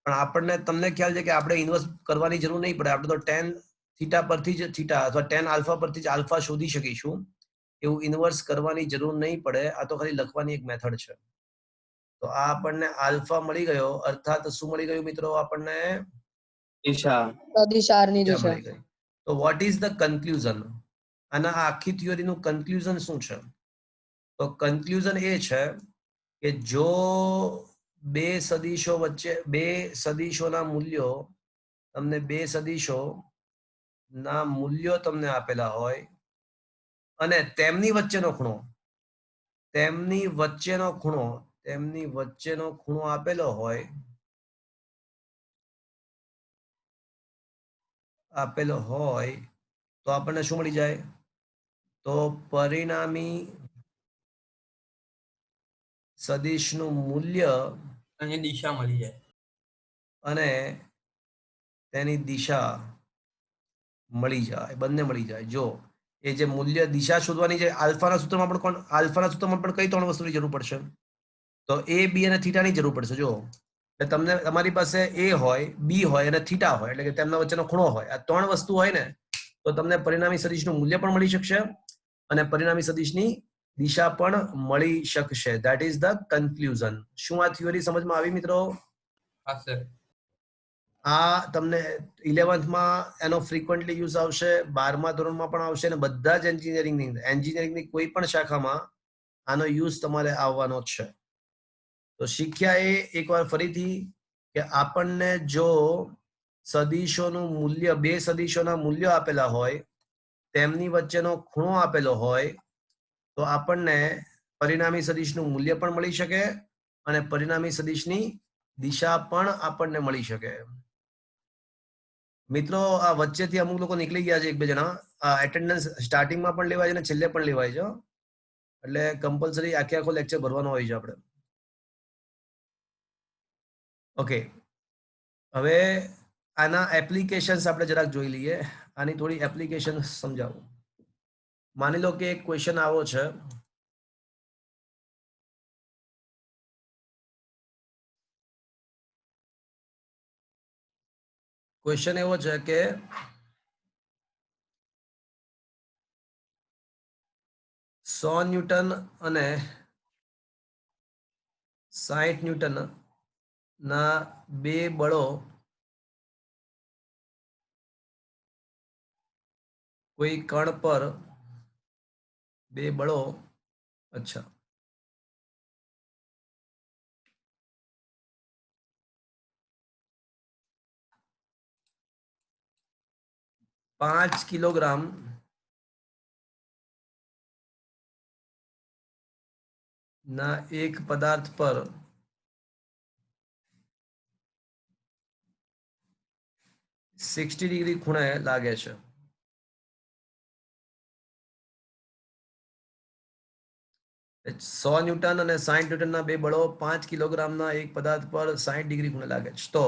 પણ આપણને તમને ખ્યાલ છે કે આપણે ઇનવર્સ કરવાની જરૂર નહીં પડે. આપણે તો tan થીટા પરથી જ થીટા અથવા tan આલ્ફા પરથી જ આલ્ફા શોધી શકીશું. એવું ઇનવર્સ કરવાની જરૂર નહીં પડે. આ તો ખાલી લખવાની એક મેથડ છે. તો આ આપણને આલ્ફા મળી ગયો. અર્થાત શું મળી ગયું મિત્રો? આપણને દિશા. સદિશ r ની દિશા. મળી ગઈ. તો વોટ ઇઝ ધ કન્ક્લુઝન? આના આખી થિયરીનું કન્ક્લુઝન શું છે? તો કન્ક્લુઝન એ છે કે જો બે સદીશોના મૂલ્યો તમને આપેલા હોય અને તેમની વચ્ચેનો ખૂણો આપેલો હોય તો આપણને શું મળી જાય? તો પરિણામી સદિશનું મૂલ્ય અને દિશા મળી જાય. અને તેની દિશા મળી જાય. બંને મળી જાય. જો એ જે મૂલ્ય દિશા શોધવાની છે આલ્ફાના સૂત્રમાં પણ કઈ ત્રણ વસ્તુની જરૂર પડશે? તો A, B અને થીટાની જરૂર પડશે. જો એટલે તમારી પાસે A હોય, B હોય અને થીટા હોય એટલે કે તેમના વચ્ચેનો ખૂણો હોય. આ ત્રણ વસ્તુ હોય ને તો તમને પરિણામી સદિશનું મૂલ્ય પણ મળી શકશે અને પરિણામી સદિશની દિશા પણ મળી શકશે. That is the conclusion. શું આ થિયરી સમજમાં આવી મિત્રો? હા સર. આ તમને 11th માં એનો ફ્રીક્વન્ટલી યુઝ આવશે, 12મા ધોરણમાં પણ આવશે, અને બધા જ એન્જિનિયરિંગની કોઈ પણ શાખામાં આનો યુઝ તમારે આવવાનો જ છે. તો શીખ્યા એ એકવાર ફરીથી કે આપણને જો સદીશોનું મૂલ્ય, બે સદીશોના મૂલ્યો આપેલા હોય, તેમની વચ્ચેનો ખૂણો આપેલો હોય, તો આપણને પરિણામી સદીશનું મૂલ્ય પણ મળી શકે અને પરિણામી સદીશની દિશા પણ આપણને મળી શકે. મિત્રો, આ વચ્ચેથી અમુક લોકો નીકળી ગયા છે, એક બે જણા. આ એટેન્ડન્સ સ્ટાર્ટિંગમાં પણ લેવાય છે અને છેલ્લે પણ લેવાય છે, એટલે કમ્પલસરી આખે આખો લેક્ચર ભરવાનો હોય છે આપણે. ઓકે, હવે આના એપ્લિકેશન્સ આપણે જરાક જોઈ લઈએ. આની થોડી એપ્લિકેશન સમજાવું. માની લો કે એક ક્વેશ્ચન આવો છે, ક્વેશ્ચન એવો છે કે $100 અને 60 ના બે બળો કોઈ કણ પર, બે બળો, અચ્છા, 5 કિલોગ્રામ ના એક પદાર્થ પર 60 ડિગ્રી ખૂણે લાગે છે. $100 અને 60 ના બે બળો 5 કિલોગ્રામના એક પદાર્થ પર 60 ડિગ્રી ખૂણે લાગે છે. તો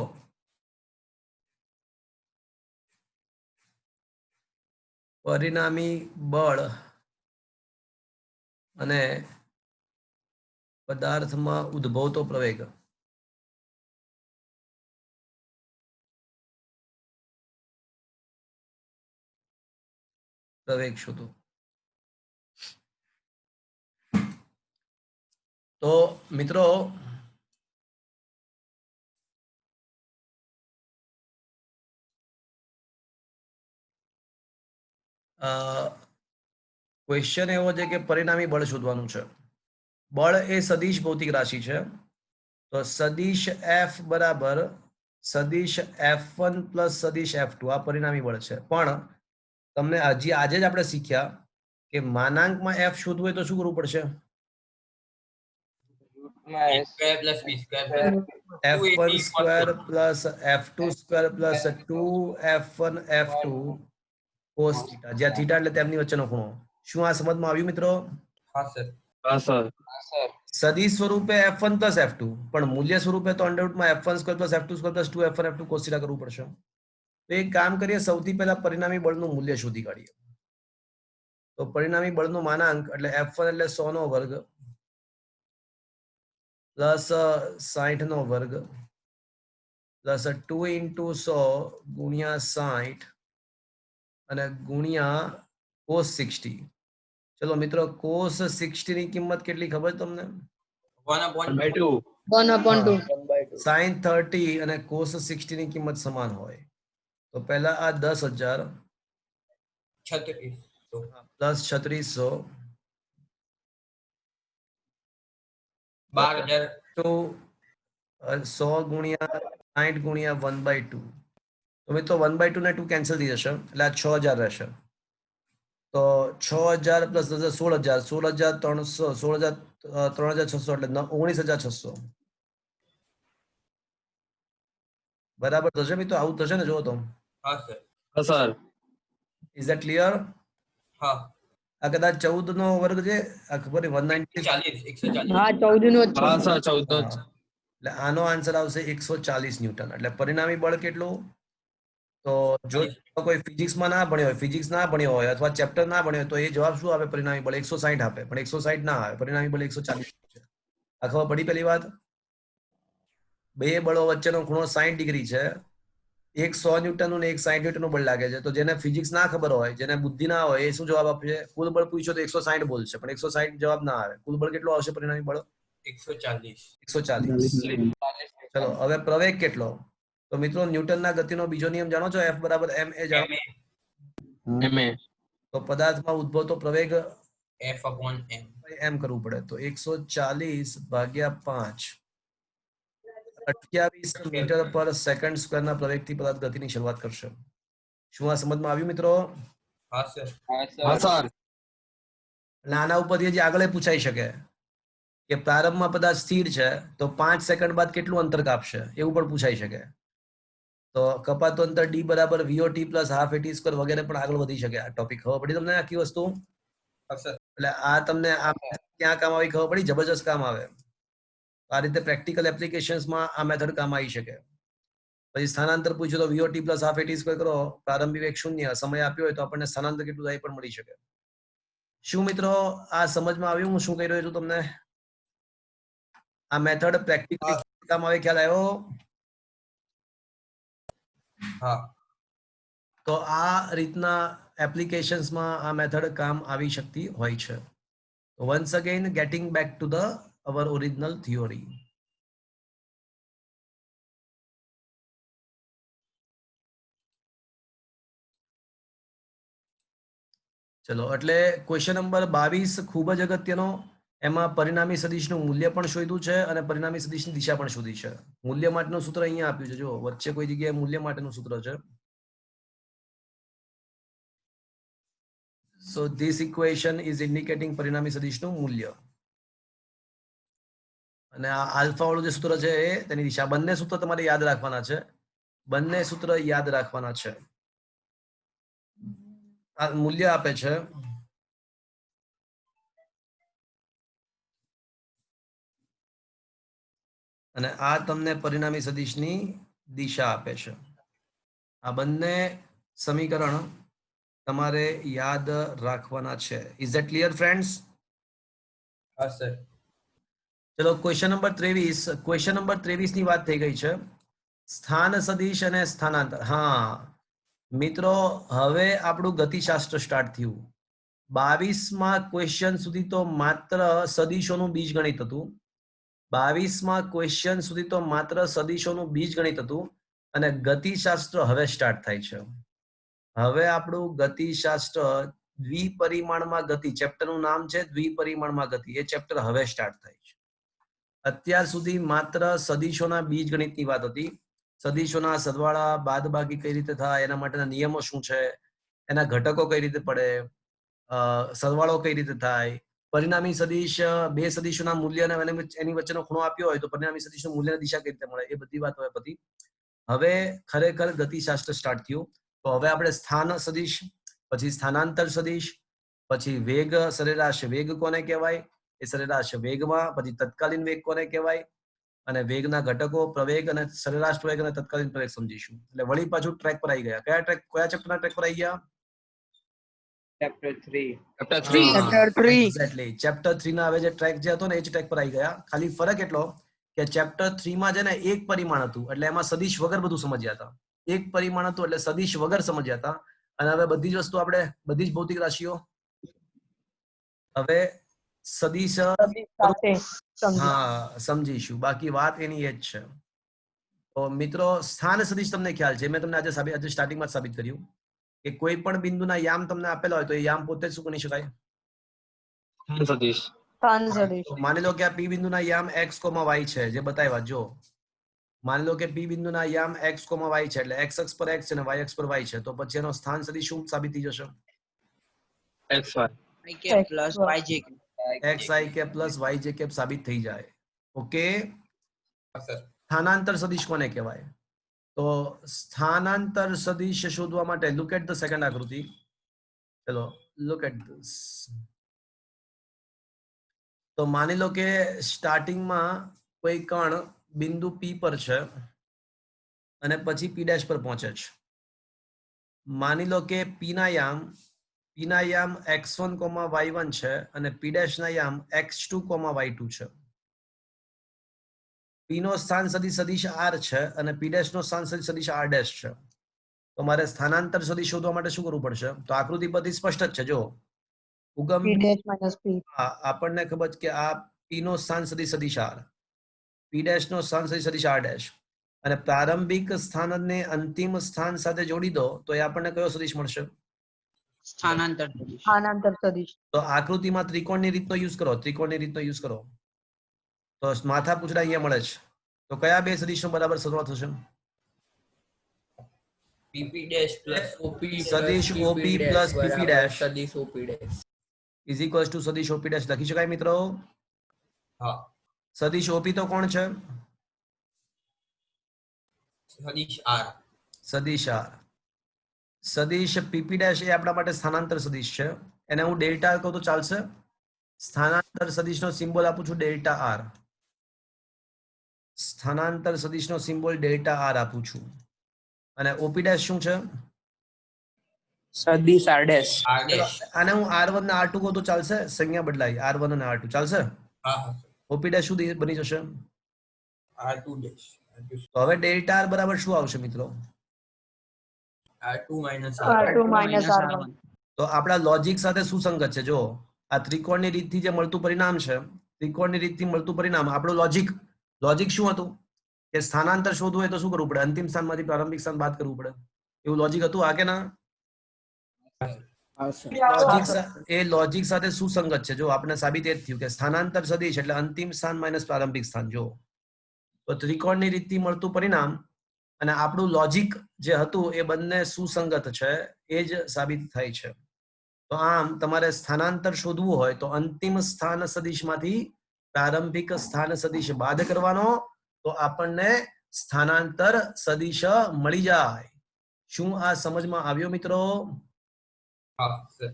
પરિણામી બળ અને પદાર્થમાં ઉદ્ભવતો પ્રવેગ શોધો. તો મિત્રો, ક્વેશ્ચન એવો છે કે પરિણામી બળ શોધવાનું છે. બળ એ સદિશ ભૌતિક રાશિ છે. તો સદિશ F બરાબર સદિશ F1 પ્લસ સદિશ F2 આ પરિણામી બળ છે. પણ તમને હજી આજે જ આપણે શીખ્યા કે માનાંકમાં F શોધવું હોય તો શું કરવું પડશે? F1 square plus F2 square plus 2F1 F2 cos theta, જ્યાં થીટા એટલે તેમની વચ્ચેનો ખૂણો. શું આ સમજમાં આવ્યું મિત્રો? હા સર. હા સર. સદિશ સ્વરૂપે F1 પ્લસ F2, પણ મૂલ્ય સ્વરૂપે તો અંડર રૂટમાં F1 square plus F2 square plus 2F1 F2 cos theta કરવું પડશે. તો એક કામ કરીએ, સૌથી પહેલા પરિણામી બળનું મૂલ્ય શોધી કાઢીએ. તો પરિણામી બળનું માનાંક એટલે F1 એટલે 100 નો વર્ગ પ્લસ 60 નો વર્ગ પ્લસ 2 into 100 ગુણ્યા 60 અને ગુણ્યા cos 60. ચલો મિત્રો, cos 60 ની કિંમત કેટલી ખબર તમને? 1/2. 1/2. sin 30 અને cos 60 ની કિંમત સમાન હોય. તો પહેલા આ 10,000 પ્લસ 3600 12,000 તો 100 ગુણ્યા 60 ગુણ્યા 1/2. તો મિત્રો 1/2 ને 2 કેન્સલ થઈ જશે, એટલે આ 6000 રહેશે. તો 6000 પ્લસ 16,000, 16,300, 3,600 એટલે 19,600 બરાબર થશે મિત્રો? આવું થશે ને? જો તો હા સર. હા સર. Is that clear? હા. આ કદાચ 14 નો વર્ગ છે, આ ખબર 190. 140. હા 14 નો જ છે. હા સર, 14 જ. એટલે આનો આન્સર આવશે 140 ન્યૂટન. એટલે પરિણામી બળ કેટલું? તો જો કોઈ ફિઝિક્સમાં ના ભણ્યો હોય, ફિઝિક્સ ના ભણ્યો હોય અથવા ચેપ્ટર ના ભણ્યો હોય તો એ જવાબ શું આવે? પરિણામી બળ 160 આપે, પણ 160 ના આવે. પરિણામી બળ 140 છે. આ ખબર પડી? પહેલી વાત, બે બળો વચ્ચેનો ખૂણો 60 ડિગ્રી છે. એક 100 ન્યૂટન નું ને એક 60 ન્યૂટન નું બળ લાગે છે. તો જેને ફિઝિક્સ ના ખબર હોય, જેને બુદ્ધિ ના હોય, એ શું જવાબ આપશે? કુલ બળ પૂછ્યો તો 160 બોલશે, પણ 160 જવાબ ના આવે. કુલ બળ કેટલું આવશે? પરિણામી બળ 140. 140. ચલો, હવે પ્રવેગ કેટલો? તો મિત્રો ન્યૂટનના ગતિનો બીજો નિયમ જાણો છો? F બરાબર ma જાણો? MA. તો પદાર્થમાં ઉદ્ભવતો પ્રવેગ F/m. એમ કરવું પડે. તો 140 ભાગ્યા 5 28 મીટર પર સેકન્ડ સ્ક્વેરના પ્રવેગથી પદાર્થ ગતિની શરૂઆત કરશે. શું આ સમજમાં આવ્યું મિત્રો? હા સર. હા સર. એટલે આના ઉપરથી હજી આગળ પૂછાઈ શકે કે પ્રારંભમાં પદાર્થ સ્થિર છે તો 5 સેકન્ડ બાદ કેટલું અંતર કાપશે, એવું પણ પૂછાઈ શકે. તો કપાતું અંતર d બરાબર VOT plus half AT square વગેરે પણ આગળ વધી શકે. આ ટોપિક ખબર પડી તમને આખી વસ્તુ? હા સર. એટલે આ તમને આ ક્યાં કામ આવી ખબર પડી? જબરજસ્ત કામ આવે. આ રીતે પ્રેક્ટિકલ એપ્લિકેશન્સમાં આ મેથડ કામ આવી શકે. પછી સ્થાનાંતર પૂછ્યું તો VOT plus half AT square કરો, પ્રારંભિક વેગ 0, સમય આપ્યો હોય તો આપણને સ્થાનાંતર કેટલું થાય પણ મળી શકે. શું મિત્રો આ સમજમાં આવ્યું હું શું કહી રહ્યો છું તમને? આ મેથડ પ્રેક્ટિકલી કામ આવે, ખ્યાલ આવ્યો? હા. તો આ રીતના એપ્લિકેશન્સમાં આ મેથડ કામ આવી શકતી હોય છે. Once again getting back to the our original theory. ચલો, એટલે ક્વેશ્ચન નંબર 22 ખૂબ જ અગત્યનો. એમાં પરિણામી સદિશનું મૂલ્ય પણ શોધ્યું છે અને પરિણામી સદિશની દિશા પણ શોધી છે. મૂલ્ય માટેનું સૂત્ર અહીંયા આપ્યું છે. જો વચ્ચે કોઈ જગ્યાએ મૂલ્ય માટેનું સૂત્ર છે. So this equation is indicating પરિણામી સદિશનું મૂલ્ય. અને આ આલ્ફા વાળું જે સૂત્ર છે એ તેની દિશા. બંને સૂત્ર તમારે યાદ રાખવાના છે. બંને સૂત્ર યાદ રાખવાના છે. આ મૂલ્ય આપે છે અને આ તમને પરિણામી સદિશની દિશા આપે છે. આ બંને સમીકરણ તમારે યાદ રાખવાના છે. Is that clear friends? હા સર. ચલો ક્વેશ્ચન નંબર 23. ક્વેશ્ચન નંબર 23 ની વાત થઈ ગઈ છે. સ્થાન સદિશ અને સ્થાનાંતર. હા મિત્રો, હવે આપણું ગતિશાસ્ત્ર સ્ટાર્ટ થયું. 22માં ક્વેશ્ચન સુધી તો માત્ર સદિશોનું બીજગણિત હતું. 22માં ક્વેશ્ચન સુધી તો માત્ર સદિશોનું બીજગણિત હતું અને ગતિશાસ્ત્ર હવે સ્ટાર્ટ થાય છે. હવે આપણું ગતિશાસ્ત્ર દ્વિપરિમાણમાં ગતિ, ચેપ્ટરનું નામ છે દ્વિપરિમાણમાં ગતિ. એ ચેપ્ટર હવે સ્ટાર્ટ થાય છે. અત્યાર સુધી માત્ર સદિશોના બીજગણિતની વાત હતી. સદિશોના સરવાળા બાદબાકી કઈ રીતે થાય, એના માટેના નિયમો શું છે, એના ઘટકો કઈ રીતે પડે, સરવાળો કઈ રીતે થાય, પરિણામી સદિશ બે સદિશોના મૂલ્ય અને એની વચ્ચેનો ખૂણો આપ્યો હોય તો પરિણામી સદિશનું મૂલ્યની દિશા કઈ રીતે મળે, એ બધી વાત હવે પતી. હવે ખરેખર ગતિશાસ્ત્ર સ્ટાર્ટ થયું. તો હવે આપણે સ્થાન સદિશ, પછી સ્થાનાંતર સદિશ, પછી વેગ સરેરાશ વેગ કોને કહેવાય, એ સરેરાશ વેગમાં, પછી તત્કાલીન વેગ કોને કહેવાય, અને વેગના ઘટકો, પ્રવેગ અને સરેરાશ પ્રવેગ અને તત્કાલીન પ્રવેગ સમજીશું. એટલે વળી પાછું ટ્રેક પર આવી ગયા. કયા ચેપ્ટરના ટ્રેક પર આવી ગયા? ચેપ્ટર 3. એક્ઝેક્ટલી. ચેપ્ટર 3 ના હવે જે ટ્રેક જે હતો ને એ જ ટ્રેક પર આવી ગયા. ખાલી ફરક એટલો કે ચેપ્ટર 3 માં છે ને એક પરિમાણ હતું એટલે એમાં સદિશ વગર બધું સમજ્યા હતા. એક પરિમાણ હતું એટલે સદિશ વગર સમજ્યા હતા. અને હવે બધી જ વસ્તુ આપણે, બધી જ ભૌતિક રાશિઓ હવે સદિશ સમજીશું. બાકી વાત એની એ જ છે. તો મિત્રો, સ્થાન સદિશ તમને ખ્યાલ છે, મેં તમને આજે સ્ટાર્ટિંગમાં જ સાબિત કર્યું કે કોઈ પણ બિંદુના યામ તમને આપેલા હોય તો એ યામ પોતે જ શું ગણી શકાય? સ્થાન સદિશ. માની લો કે આ પી બિંદુના યામ x, y છે, જે બતાવ્યા. જો માની લો કે પી બિંદુના યામ x, y છે, એટલે x અક્ષ પર x છે અને y અક્ષ પર y છે, તો પછી એનો સ્થાન સદિશ શું સાબિત થઈ જશે? XY. IK plus YJK. xik plus yjk સાબિત થઈ જાય. ઓકે. હા સર. સ્થાનાંતર સદિશ કોને કહેવાય? તો સ્થાનાંતર સદિશ શોધવા માટે લુક એટ ધ સેકન્ડ આકૃતિ. ચલો લુક એટ ધીસ. તો માની લો કે સ્ટાર્ટિંગમાં કોઈ કણ બિંદુ P પર છે અને પછી P' પર પહોંચે છે. માની લો કે P ના યામ x1, y1 છે અને P' ના યામ x2, y2 છે. P નો સ્થાન સદિશ r છે અને P' નો સ્થાન સદિશ r' છે. તો મારે સ્થાનાંતર સદિશ શોધવા માટે શું કરવું પડશે? તો આકૃતિ પરથી સ્પષ્ટ જ છે. જો ઉગમ આપણને ખબર છે કે આ P નો સ્થાન સદિશ r, P' નો સ્થાન સદિશ r'. અને પ્રારંભિક સ્થાનને અંતિમ સ્થાન સાથે જોડી દો તો એ આપણને કયો સદિશ મળશે? સ્થાનાંતર સદિશ. સ્થાનાંતર સદિશ. તો આકૃતિમાં ત્રિકોણની રીતનો યુઝ કરો, ત્રિકોણની રીતનો યુઝ કરો. તો માથા પૂછડા અહીંયા મળે છે. તો કયા બે સદિશનો બરાબર સરવાળો થશે? PP dash plus OP સદિશ OP plus PP dash સદિશ OP dash is equals to સદિશ OP dash લખી શકાય મિત્રો? હા સદિશ OP તો કોણ છે? સદિશ R. સદિશ R. સદિશ PP dash એ આપણા માટે સ્થાનાંતર સદિશ છે. એને હું ડેલ્ટા કહું તો ચાલશે? સ્થાનાંતર સદિશનો સિમ્બોલ આપું છું ડેલ્ટા R. સ્થાનાંતર સદિશનો સિમ્બોલ ડેલ્ટા R આપું છું. અને OP dash શું છે? સદિશ R dash R dash. આને હું R1 ને R2 કહું તો ચાલશે? સંજ્ઞા બદલાઈ R1 અને R2 ચાલશે? હા હા OP dash શું બની જશે? R2 dash. તો હવે ડેલ્ટા R બરાબર શું આવશે મિત્રો? R2 minus R2 R1. minus R1. તો આપણા લોજિક સાથે સુસંગત છે. જો આ ત્રિકોણની રીતથી જે મળતું પરિણામ છે, ત્રિકોણની રીતથી મળતું પરિણામ, આપણું લોજિક શું હતું? કે સ્થાનાંતર શોધવું હોય તો શું કરવું પડે? અંતિમ સ્થાનમાંથી પ્રારંભિક સ્થાન બાદ કરવું પડે. એવું લોજિક હતું, આ કે ના? લોજિક સાથે સુસંગત છે. જો આપણે સાબિત એ જ થયું કે સ્થાનાંતર સદિશ એટલે અંતિમ સ્થાન માઇનસ પ્રારંભિક સ્થાન. જો તો ત્રિકોણની રીતથી મળતું પરિણામ અને આપણું લોજિક જે હતું એ બંને સુસંગત છે, એ જ સાબિત થાય છે. તો આમ તમારે સ્થાનાંતર શોધવું હોય તો અંતિમ સ્થાન સદિશમાંથી પ્રારંભિક સ્થાન સદિશ બાદ કરવાનો, તો આપણને સ્થાનાંતર સદિશ મળી જાય. શું આ સમજમાં આવ્યો મિત્રો? હા સર.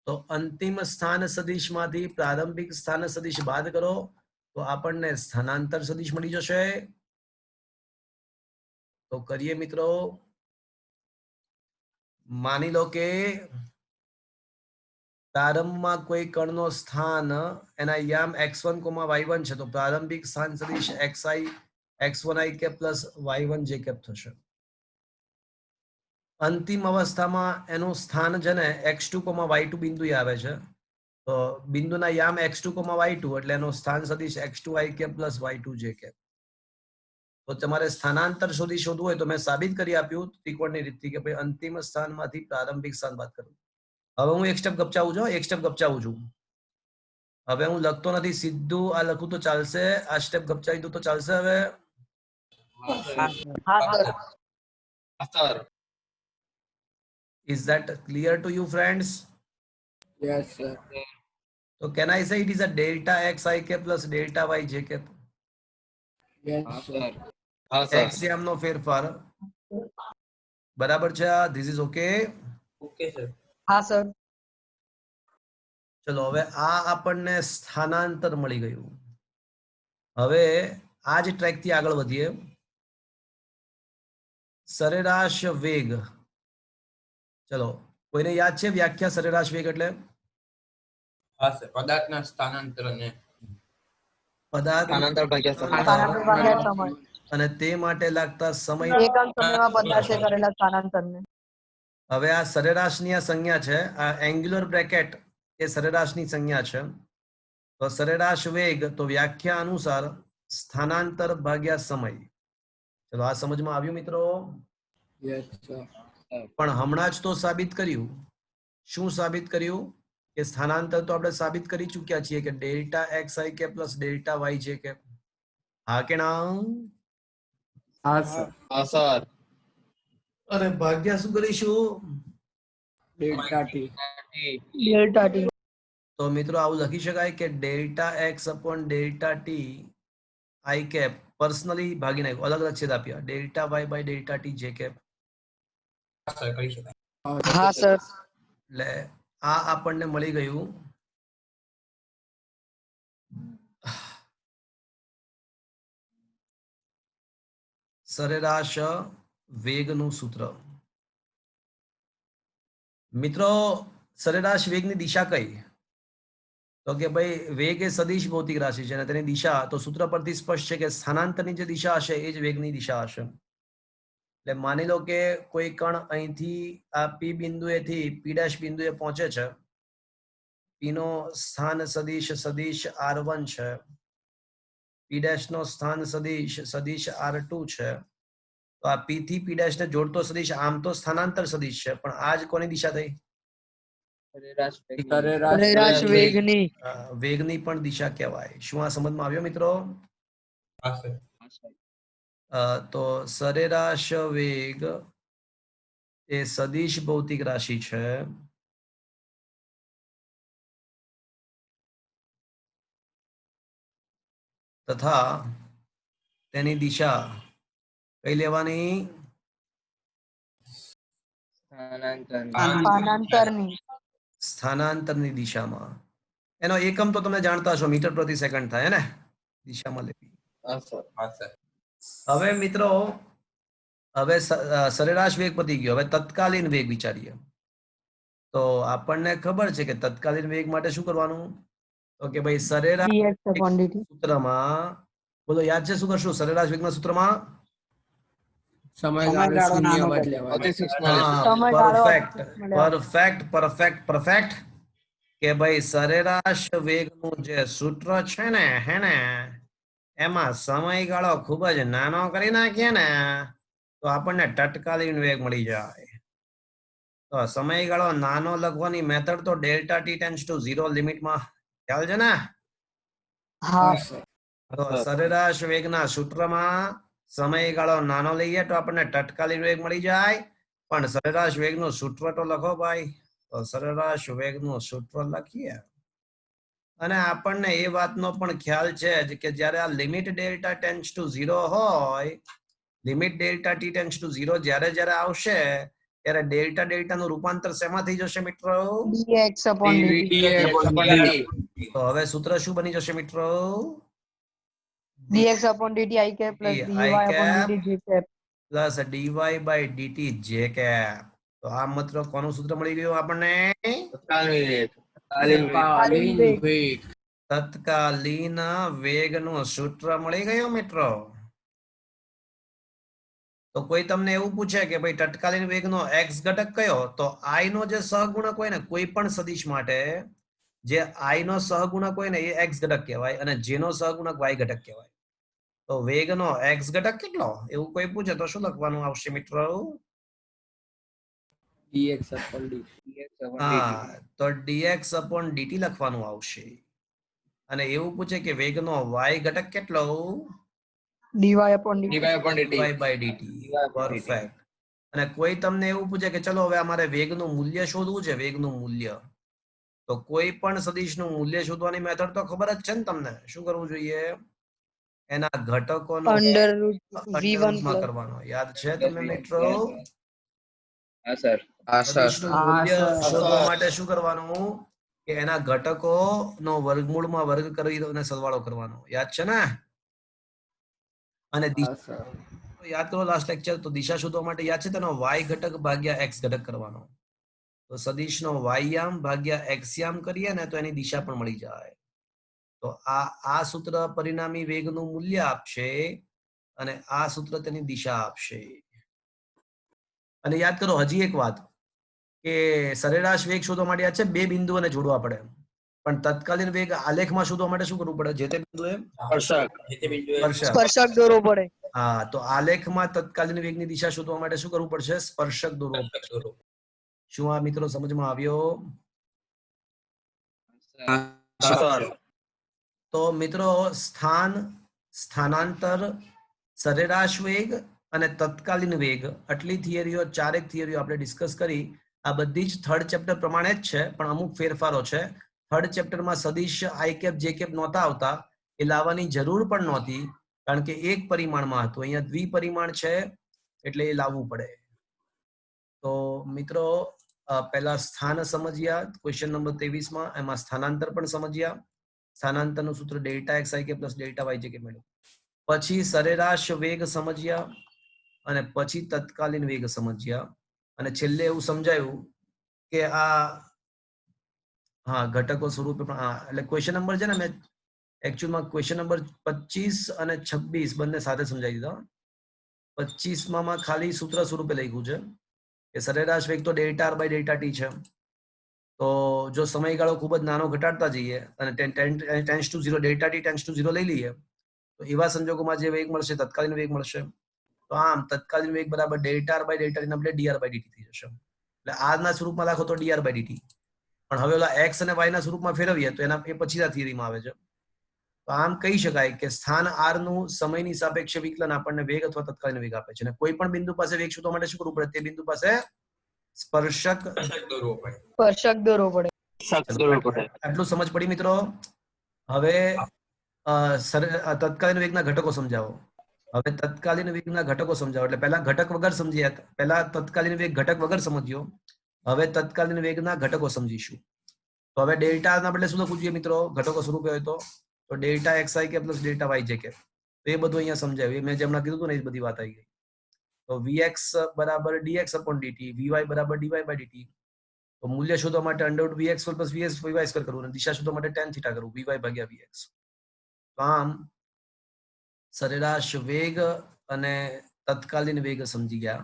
તો અંતિમ સ્થાન સદિશમાંથી પ્રારંભિક સ્થાન સદિશ બાદ કરો તો આપણને સ્થાનાંતર સદિશ મળી જશે. તો કરીએ મિત્રો. માની લો કે પ્રારંભમાં કોઈ કણનો સ્થાન એના યામ x1, y1 છે, તો પ્રારંભિક સ્થાન સદિશ xi x1i કે પ્લસ y1 j કેપ થશે. અંતિમ અવસ્થામાં એનું સ્થાન છે ને x2, y2 બિંદુ આવે છે, તો બિંદુના યામ x2, y2 એટલે એનું સ્થાન સદિશ x2i કે પ્લસ y2 j કેપ. તો તમારે સ્થાનાંતર શોધવું હોય તો મેં સાબિત કરી આપ્યું ત્રિકોણની રીતથી કે ભાઈ અંતિમ સ્થાનમાંથી પ્રારંભિક સ્થાન બાદ કરવું. હવે હું એક સ્ટેપ ગપચાવું છું. હવે હું લખતો નથી, સીધું આ લખું તો ચાલશે? આ સ્ટેપ ગપચાવી દઉં તો ચાલશે? હવે હા sir. Sir. is that clear to you friends? yes sir So can I say it is a delta xi k plus delta y j k? yes sir हाँ सर. એક્સિયમ નો ફેરફાર બરાબર છે? This is okay? Okay sir. હા sir. ચલો હવે આ આપણને સ્થાનાંતર મળી ગયું. હવે આ જ ટ્રેક થી આગળ વધીએ. સરેરાશ વેગ. ચલો કોઈને યાદ છે વ્યાખ્યા સરેરાશ વેગ એટલે? હા સર. પદાર્થના સ્થાનાંતર અને પદાર્થ સ્થાનાંતર ભાગ્યા સમય. સ્થાનાંતર ભાગ્યા સમય. અને તે માટે લાગતા સમય. એકમ સમયમાં પદાર્થે કરેલા સ્થાનાંતરને. હવે આ સરેરાશની આ સંજ્ઞા છે, આ એંગ્યુલર બ્રેકેટ એ સરેરાશની સંજ્ઞા છે. તો સરેરાશ વેગ તો વ્યાખ્યા અનુસાર સ્થાનાંતર ભાગ્યા સમય. ચલો આ સમજમાં આવ્યું મિત્રો? yes sir પણ હમણાં જ તો સાબિત કર્યું. શું સાબિત કર્યું? કે સ્થાનાંતર તો આપણે સાબિત કરી ચૂક્યા છીએ કે ડેલ્ટા xi કે પ્લસ ડેલ્ટા y j કે. હા કે ના? હા sir हाँ सर. અરે ભાગ્યા શું કરીશું? delta t delta t. તો મિત્રો આવું લખી શકાય કે delta x upon delta t i cap personally ભાગી નાખ્યું, અલગ અલગ છેદ આપ્યા. Delta y by delta t j cap. સર કરી શકાય. હા સર. એટલે આ આપણને મળી ગયું સરેરાશ વેગનું સૂત્ર. મિત્રો સરેરાશ વેગની દિશા કઈ? તો કે ભાઈ વેગ એ સદિશ ભૌતિક રાશિ છે અને તેની દિશા તો સૂત્ર પરથી સ્પષ્ટ છે કે સ્થાનાંતરની જે દિશા હશે એ જ વેગની દિશા હશે. એટલે માની લો કે કોઈ કણ અહીંથી આ પી બિંદુએથી પી ડેશ બિંદુએ પહોંચે છે. પી નો સ્થાન સદિશ R1 છે પી ડેશ નો સ્થાન સદિશ R2 છે, તો આ P થી P ડેશ ને જોડતો સદિશ આમ તો સ્થાનાંતર સદિશ છે, પણ આ જ કોની દિશા થઈ? સરેરાશ વેગની. સરેરાશ વેગની. વેગની પણ દિશા કહેવાય. શું આ સમજમાં આવ્યો મિત્રો? હા સર. હા, સર. તો સરેરાશ વેગ એ સદિશ ભૌતિક રાશિ છે તથા તેની દિશા કઈ લેવાની? સ્થાનાંતરની. સ્થાનાંતરની દિશામાં. એનો એકમ તો તમે જાણતા હશો, મીટર પ્રતિ સેકન્ડ થાય ને દિશામાં લેવી. હા સર. હા સર. હવે મિત્રો, હવે સરેરાશ વેગ પતી ગયો. હવે તત્કાલીન વેગ વિચારીએ. તો આપણને ખબર છે કે તત્કાલીન વેગ માટે શું કરવાનું? તો કે ભાઈ સરેરાશ dx/dt. સૂત્રમાં બોલો, યાદ છે શું કરશું? સરેરાશ વેગના સૂત્રમાં સમયગાળો શૂન્ય બદલેવાનો. અતિ સૂક્ષ્મ સમયગાળો પરફેક્ટ કે ભાઈ સરેરાશ વેગનું જે સૂત્ર છે ને હેને, એમાં સમયગાળો ખૂબ જ નાનો કરી નાખીએ ને તો આપણને તત્કાલીન વેગ મળી જાય. તો સમયગાળો નાનો લખવાની મેથડ તો ડેલ્ટા ટી ટેન્ડ્સ ટુ 0 લિમિટમાં ખ્યાલ છે ને? હા. તો સરેરાશ વેગના સૂત્રમાં સમયગાળો નાનો લઈએ તો આપણને તત્કાલીન વેગ મળી જાય. પણ સરેરાશ વેગનું સૂત્ર તો લખો ભાઈ. તો સરેરાશ વેગનું સૂત્ર લખીએ અને આપણને એ વાતનો પણ ખ્યાલ છે કે જ્યારે આ લિમિટ ડેલ્ટા ટેન્ડ્સ ટુ 0 હોય, limit delta t tends to 0 જ્યારે આવશે ત્યારે ડેલ્ટા નું રૂપાંતર શેમાં થઈ જશે મિત્રો? dx/dt. તો હવે સૂત્ર શું બની જશે મિત્રો? dx/dt i cap plus dy/dt j cap. Plus dy/dt j cap. તો આ માત્ર કોનું સૂત્ર મળી ગયું આપણને? તત્કાલીન વેગ. તત્કાલીન વેગનું સૂત્ર મળી ગયું મિત્રો. તો કોઈ તમને એવું પૂછે કે ભાઈ તત્કાલીન વેગનો x ઘટક કયો? તો I નો જે સહગુણક હોય ને કોઈ પણ સદિશ માટે, જે I નો સહગુણક હોય ને એ x ઘટક કહેવાય અને j નો સહગુણક y ઘટક કહેવાય. તો વેગનો x ઘટક કેટલો એવું કોઈ પૂછે તો શું લખવાનું આવશે મિત્રો? dx/dt. હા, તો dx/dt લખવાનું આવશે. અને એવું પૂછે કે વેગનો y ઘટક કેટલો? dy/dt. dy/dt. પરફેક્ટ. અને કોઈ તમને એવું પૂછે કે ચલો હવે અમારે વેગનું મૂલ્ય શોધવું છે, વેગનું મૂલ્ય, તો કોઈ પણ સદિશનું મૂલ્ય શોધવાની મેથડ તો ખબર જ છે ને તમને? શું કરવું જોઈએ? એના ઘટકોનો under v1 અંડરરૂટમાં plus. કરવાનો. યાદ છે તમને મિત્રો? હા સર. સદિશનું હા, મૂલ્ય સર. શોધવા માટે શું કરવાનું? કે એના ઘટકોનો વર્ગમૂળમાં વર્ગ કરી અને સરવાળો કરવાનો. યાદ છે ને? અને હા, સર. યાદ કરો લાસ્ટ લેક્ચર. તો દિશા શોધવા માટે યાદ છે તેનો y ઘટક ભાગ્યા x ઘટક કરવાનો. તો સદિશનો y-યામ ભાગ્યા x-યામ કરીએ ને તો એની દિશા પણ મળી જાય. તો આ સૂત્ર પરિણામી વેગનું મૂલ્ય આપશે અને આ સૂત્ર તેની દિશા આપશે. અને યાદ કરો હજી એક વાત કે સરેરાશ વેગ શોધવા માટે યાદ છે બે બિંદુઓને જોડવા પડે, પણ તત્કાલીન વેગ આલેખમાં શોધવા માટે શું કરવું પડે? જે તે બિંદુએ જે તે બિંદુએ સ્પર્શક. સ્પર્શક દોરવો પડે. હા, તો આલેખમાં તત્કાલીન વેગની દિશા શોધવા માટે શું કરવું પડશે? સ્પર્શક દોરવો પડશે. સ્પર્શક દોરો. શું આ મિત્રો સમજમાં આવ્યો? તો મિત્રો સ્થાન, સ્થાનાંતર, સરેરાશ વેગ અને તત્કાલીન વેગ આટલી થિયરીઓ, ચારેક થિયરીઓ આપણે ડિસ્કસ કરી. આ બધી જ થર્ડ ચેપ્ટર પ્રમાણે જ છે, પણ અમુક ફેરફારો છે. થર્ડ ચેપ્ટરમાં સદિશ આઈ કેપ જે કેપ નહોતા આવતા, એ લાવવાની જરૂર પણ નહોતી કારણ કે એક પરિમાણમાં હતું. અહીંયા દ્વિપરિમાણ છે એટલે એ લાવવું પડે. તો મિત્રો પહેલા સ્થાન સમજ્યા ક્વેશ્ચન નંબર 23 માં, એમાં સ્થાનાંતર પણ સમજ્યા. સ્થાનાંતરનું સૂત્ર ડેલ્ટા એક્સ આઈ કે પ્લસ ડેલ્ટા વાય જે કે મેળવ્યું. પછી સરેરાશ વેગ સમજ્યા અને પછી તત્કાલીન વેગ સમજ્યા અને છેલ્લે એવું સમજાયું કે આ ઘટકો સ્વરૂપે પણ એટલે ક્વેશ્ચન નંબર છે ને મેં એકચ્યુઅલમાં ક્વેશ્ચન નંબર 25 અને 26 બંને સાથે સમજાવી દીધા. 25 માં ખાલી સૂત્ર સ્વરૂપે લખ્યું છે કે સરેરાશ વેગ તો delta r by delta t છે. તો જો સમયગાળો ખૂબ જ નાનો ઘટાડતા જઈએ અને tends to 0 delta t tends to 0 લઈ લઈએ તો એવા સંજોગોમાં જે વેગ મળશે તત્કાલીન વેગ મળશે. તો આમ તત્કાલીન વેગ બરાબર delta r by delta t ના બદલે dr બાય dt થઈ જશે. એટલે r ના સ્વરૂપમાં લખો તો dr બાય dt, પણ હવે ઓલા x અને y ના સ્વરૂપમાં ફેરવીએ તો એના એ પછીના થિયરીમાં આવે છે. તો આમ કહી શકાય કે સ્થાન r નું સમયની સાપેક્ષે વિકલન આપણને વેગ અથવા તત્કાલીન વેગ આપે છે. અને કોઈ પણ બિંદુ પાસે વેગ શોધવા માટે શું કરવું પડે? તે બિંદુ પાસે સ્પર્શક સ્પર્શક દોરવો પડે. સ્પર્શક દોરવો પડે. આટલું સમજ પડી મિત્રો? હવે તત્કાલીન વેગના ઘટકો સમજાવો. હવે તત્કાલીન વેગના ઘટકો સમજાવો. એટલે પહેલા ઘટક વગર સમજ્યા, પહેલા તત્કાલીન વેગ ઘટક વગર સમજ્યો, હવે તત્કાલીન વેગના ઘટકો સમજીશું. તો હવે ડેલ્ટા ના બદલે શું લખવું જોઈએ મિત્રો ઘટકો સ્વરૂપે હોય તો ડેલ્ટા xi કે પ્લસ ડેલ્ટા yj કે. તો એ બધું અહીંયા સમજાવ્યું. મેં જેમણા કીધું હતું ને એ બધી વાત આવી ગઈ. તો vx બરાબર dx upon dt, vy બરાબર dy by dt. તો મૂલ્ય શોધવા માટે under route vx plus vs vy square કરવું અને દિશા શોધવા માટે tan થીટા કરવું, vy ભાગ્યા vx. તો આમ સરેરાશ વેગ અને તત્કાલીન વેગ સમજી ગયા.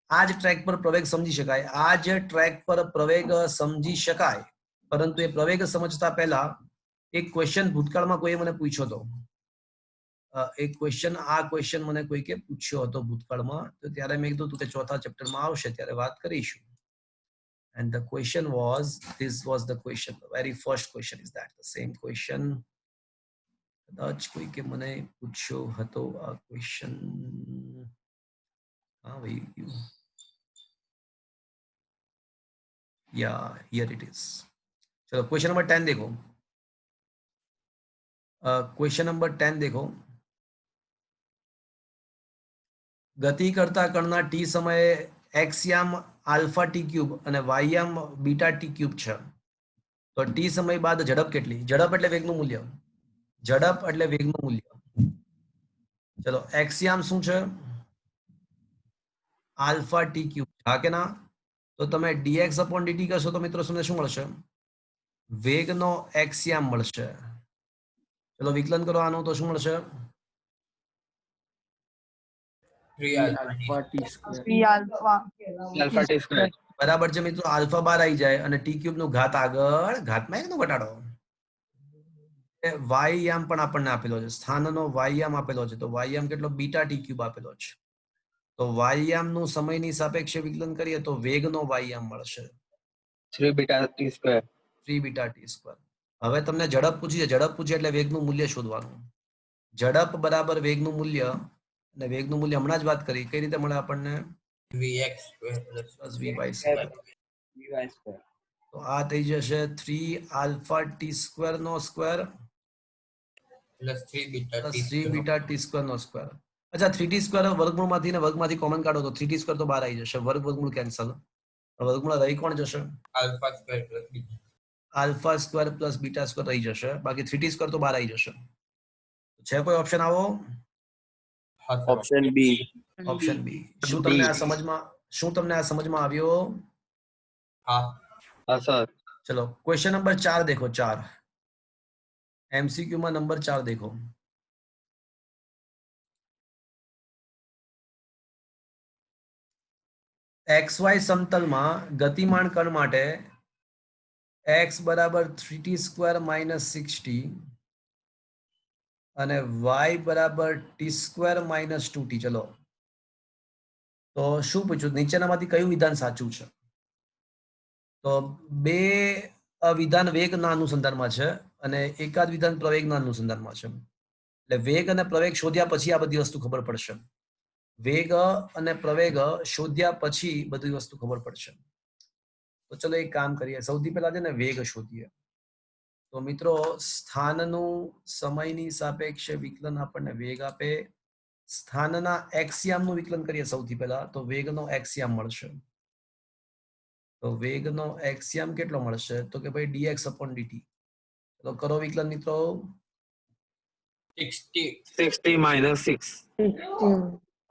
આ જ ટ્રેક પર પ્રવેગ સમજી શકાય, આ જ ટ્રેક પર પ્રવેગ સમજી શકાય. પરંતુ એ પ્રવેગ સમજતા પહેલા એક ક્વેશ્ચન ભૂતકાળમાં કોઈએ મને પૂછ્યો હતો. એક ક્વેશ્ચન, આ ક્વેશ્ચન મને કોઈકે પૂછ્યો હતો ભૂતકાળમાં. તો ત્યારે મેં કીધું કે ચોથા ચેપ્ટરમાં આવશે ત્યારે વાત કરીશું. And the question was, this was the question, the very first question is that the same question. કદાચ કોઈકે મને પૂછ્યો હતો આ ક્વેશ્ચન. હા વહી ગયું. Yeah, here it is. चलो क्वेश्चन नंबर 10 देखो. क्वेश्चन नंबर 10 देखो. ગતિ કરતા કણના t સમયે x યામ આલ્ફા t ક્યુબ અને y યામ બીટા t ક્યુબ છે. તો t સમય બાદ ઝડપ કેટલી? ઝડપ એટલે વેગનું મૂલ્ય. ઝડપ એટલે વેગનું મૂલ્ય. ચલો x યામ શું છે? Alpha t cube. હા કે ના? તો તમે dx upon dt કરશો તો મિત્રો તમને શું મળશે? વેગનો x યામ મળશે. ચલો વિકલન કરો આનું તો શું મળશે? 3 t square. 3 alpha Alpha t square. બરાબર છે મિત્રો. આલ્ફા બાર આવી જાય અને t ક્યુબ નું ઘાત આગળ, ઘાતમાં એકનો ઘટાડો. y યામ પણ આપણને આપેલો છે, સ્થાનનો y યામ આપેલો છે. તો y યામ કેટલો? બીટા t ક્યુબ આપેલો છે. તો y યામ નું સમયની સાપેક્ષે વિકલન કરીએ તો વેગનો y યામ મળશે 3 beta t square. 3 beta t square. હવે તમને ઝડપ પૂછી છે, ઝડપ પૂછી એટલે વેગનું મૂલ્ય શોધવાનું. ઝડપ બરાબર વેગનું મૂલ્ય, અને વેગનું મૂલ્ય હમણાં જ વાત કરી કઈ રીતે મળે આપણને? vx square plus plus vy square. તો આ થઈ જશે 3 આલ્ફા t સ્ક્વેર નો square plus 3 beta plus t 3 beta t square નો સ્ક્વેર. અચ્છા 3t સ્ક્વેર વર્ગમૂળમાંથી ને વર્ગમાંથી કોમન કાઢો તો 3t સ્ક્વેર તો બહાર આવી જશે. વર્ગ વર્ગમૂળ કેન્સલ. વર્ગમૂળ રહી કોણ જશે? alpha square plus beta. Alpha square plus beta square રહી જશે. બાકી 3t સ્ક્વેર તો બહાર આવી જશે. છે કોઈ ઓપ્શન આવો? option b. Option B. શું તમને આ સમજમાં આવ્યો? હા sir. ચલો ક્વેશ્ચન નંબર 4 देखो. 4 एमसीक्यू में नंबर 4 देखो. XY સમતલમાં ગતિમાન કણ માટે x બરાબર 3t સ્ક્વેર માઇનસ 6t અને y બરાબર t સ્ક્વેર માઇનસ 2t. ચલો તો શું પૂછ્યું? નીચેનામાંથી કયું વિધાન સાચું છે? તો બે વિધાન વેગના અનુસંધાનમાં છે અને એકાદ વિધાન પ્રવેગના અનુસંધાનમાં છે. એટલે વેગ અને પ્રવેગ શોધ્યા પછી આ બધી વસ્તુ ખબર પડશે. વેગ અને પ્રવેગ શોધ્યા પછી બધી વસ્તુ ખબર પડશે. તો ચલો એક કામ કરીએ. સૌથી પહેલા છે ને વેગ શોધીએ. તો મિત્રો સ્થાનનું સમયની સાપેક્ષે વિકલન આપણને વેગ આપે. સ્થાનના એક્સિયામનું વિકલન કરીએ સૌથી પહેલા તો વેગનો એક્સિયામ મળશે. તો વેગનો એક્સિયામ કેટલો મળશે? તો કે ભાઈ dx upon dt. તો કરો વિકલન મિત્રો. 60 minus 6.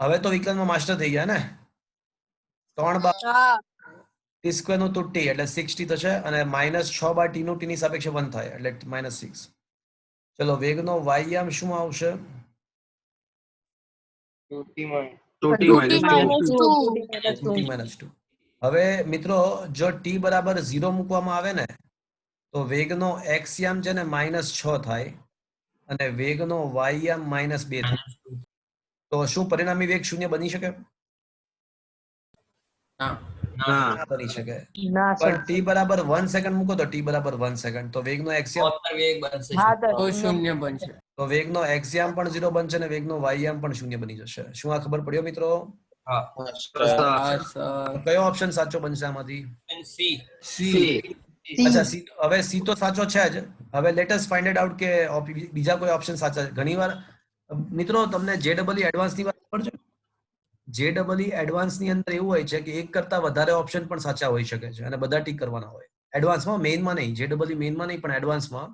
હવે તો વિકલનમાં માસ્ટર થઈ ગયા ને. 3 બાર t સ્ક્વેર નું તો t એટલે 6t થશે અને માઇનસ 6 બાર t નું t ની સાપેક્ષે 1 થાય એટલે માઇનસ 6. ચલો વેગનો y યામ શું આવશે? 2t minus 2. હવે મિત્રો જો t બરાબર 0 મૂકવામાં આવે ને તો વેગનો x યામ છે ને -6 થાય અને વેગનો વાયમ -2 થાય તો શું પરિણામી વેગ શૂન્ય બની શકે? ના. ના. ના બની શકે. ના પણ સર. t બરાબર 1 સેકન્ડ મૂકો તો t બરાબર 1 સેકન્ડ તો વેગનો એક્સિયમ તો વેગ બનશે હા તો તો શૂન્ય બનશે. તો વેગનો એક્સિયમ પણ 0 બનશે અને વેગનો વાયમ પણ શૂન્ય બની જશે. શું આ ખબર પડ્યો મિત્રો? હા હા સર. કયો ઓપ્શન સાચો બનશે આમાંથી? C C. અચ્છા સી, હવે સી તો સાચો છે જ. હવે let us find it out કે બીજા કોઈ ઓપ્શન સાચા છે. ઘણીવાર મિત્રો તમને JEE એડવાન્સ ની વાત ખબર છે? JEE એડવાન્સ ની અંદર એવું હોય છે કે એક કરતા વધારે ઓપ્શન પણ સાચા હોઈ શકે છે અને બધા ટીક કરવાના હોય. એડવાન્સમાં, મેઇનમાં નહીં, JEE મેઇનમાં નહીં પણ એડવાન્સમાં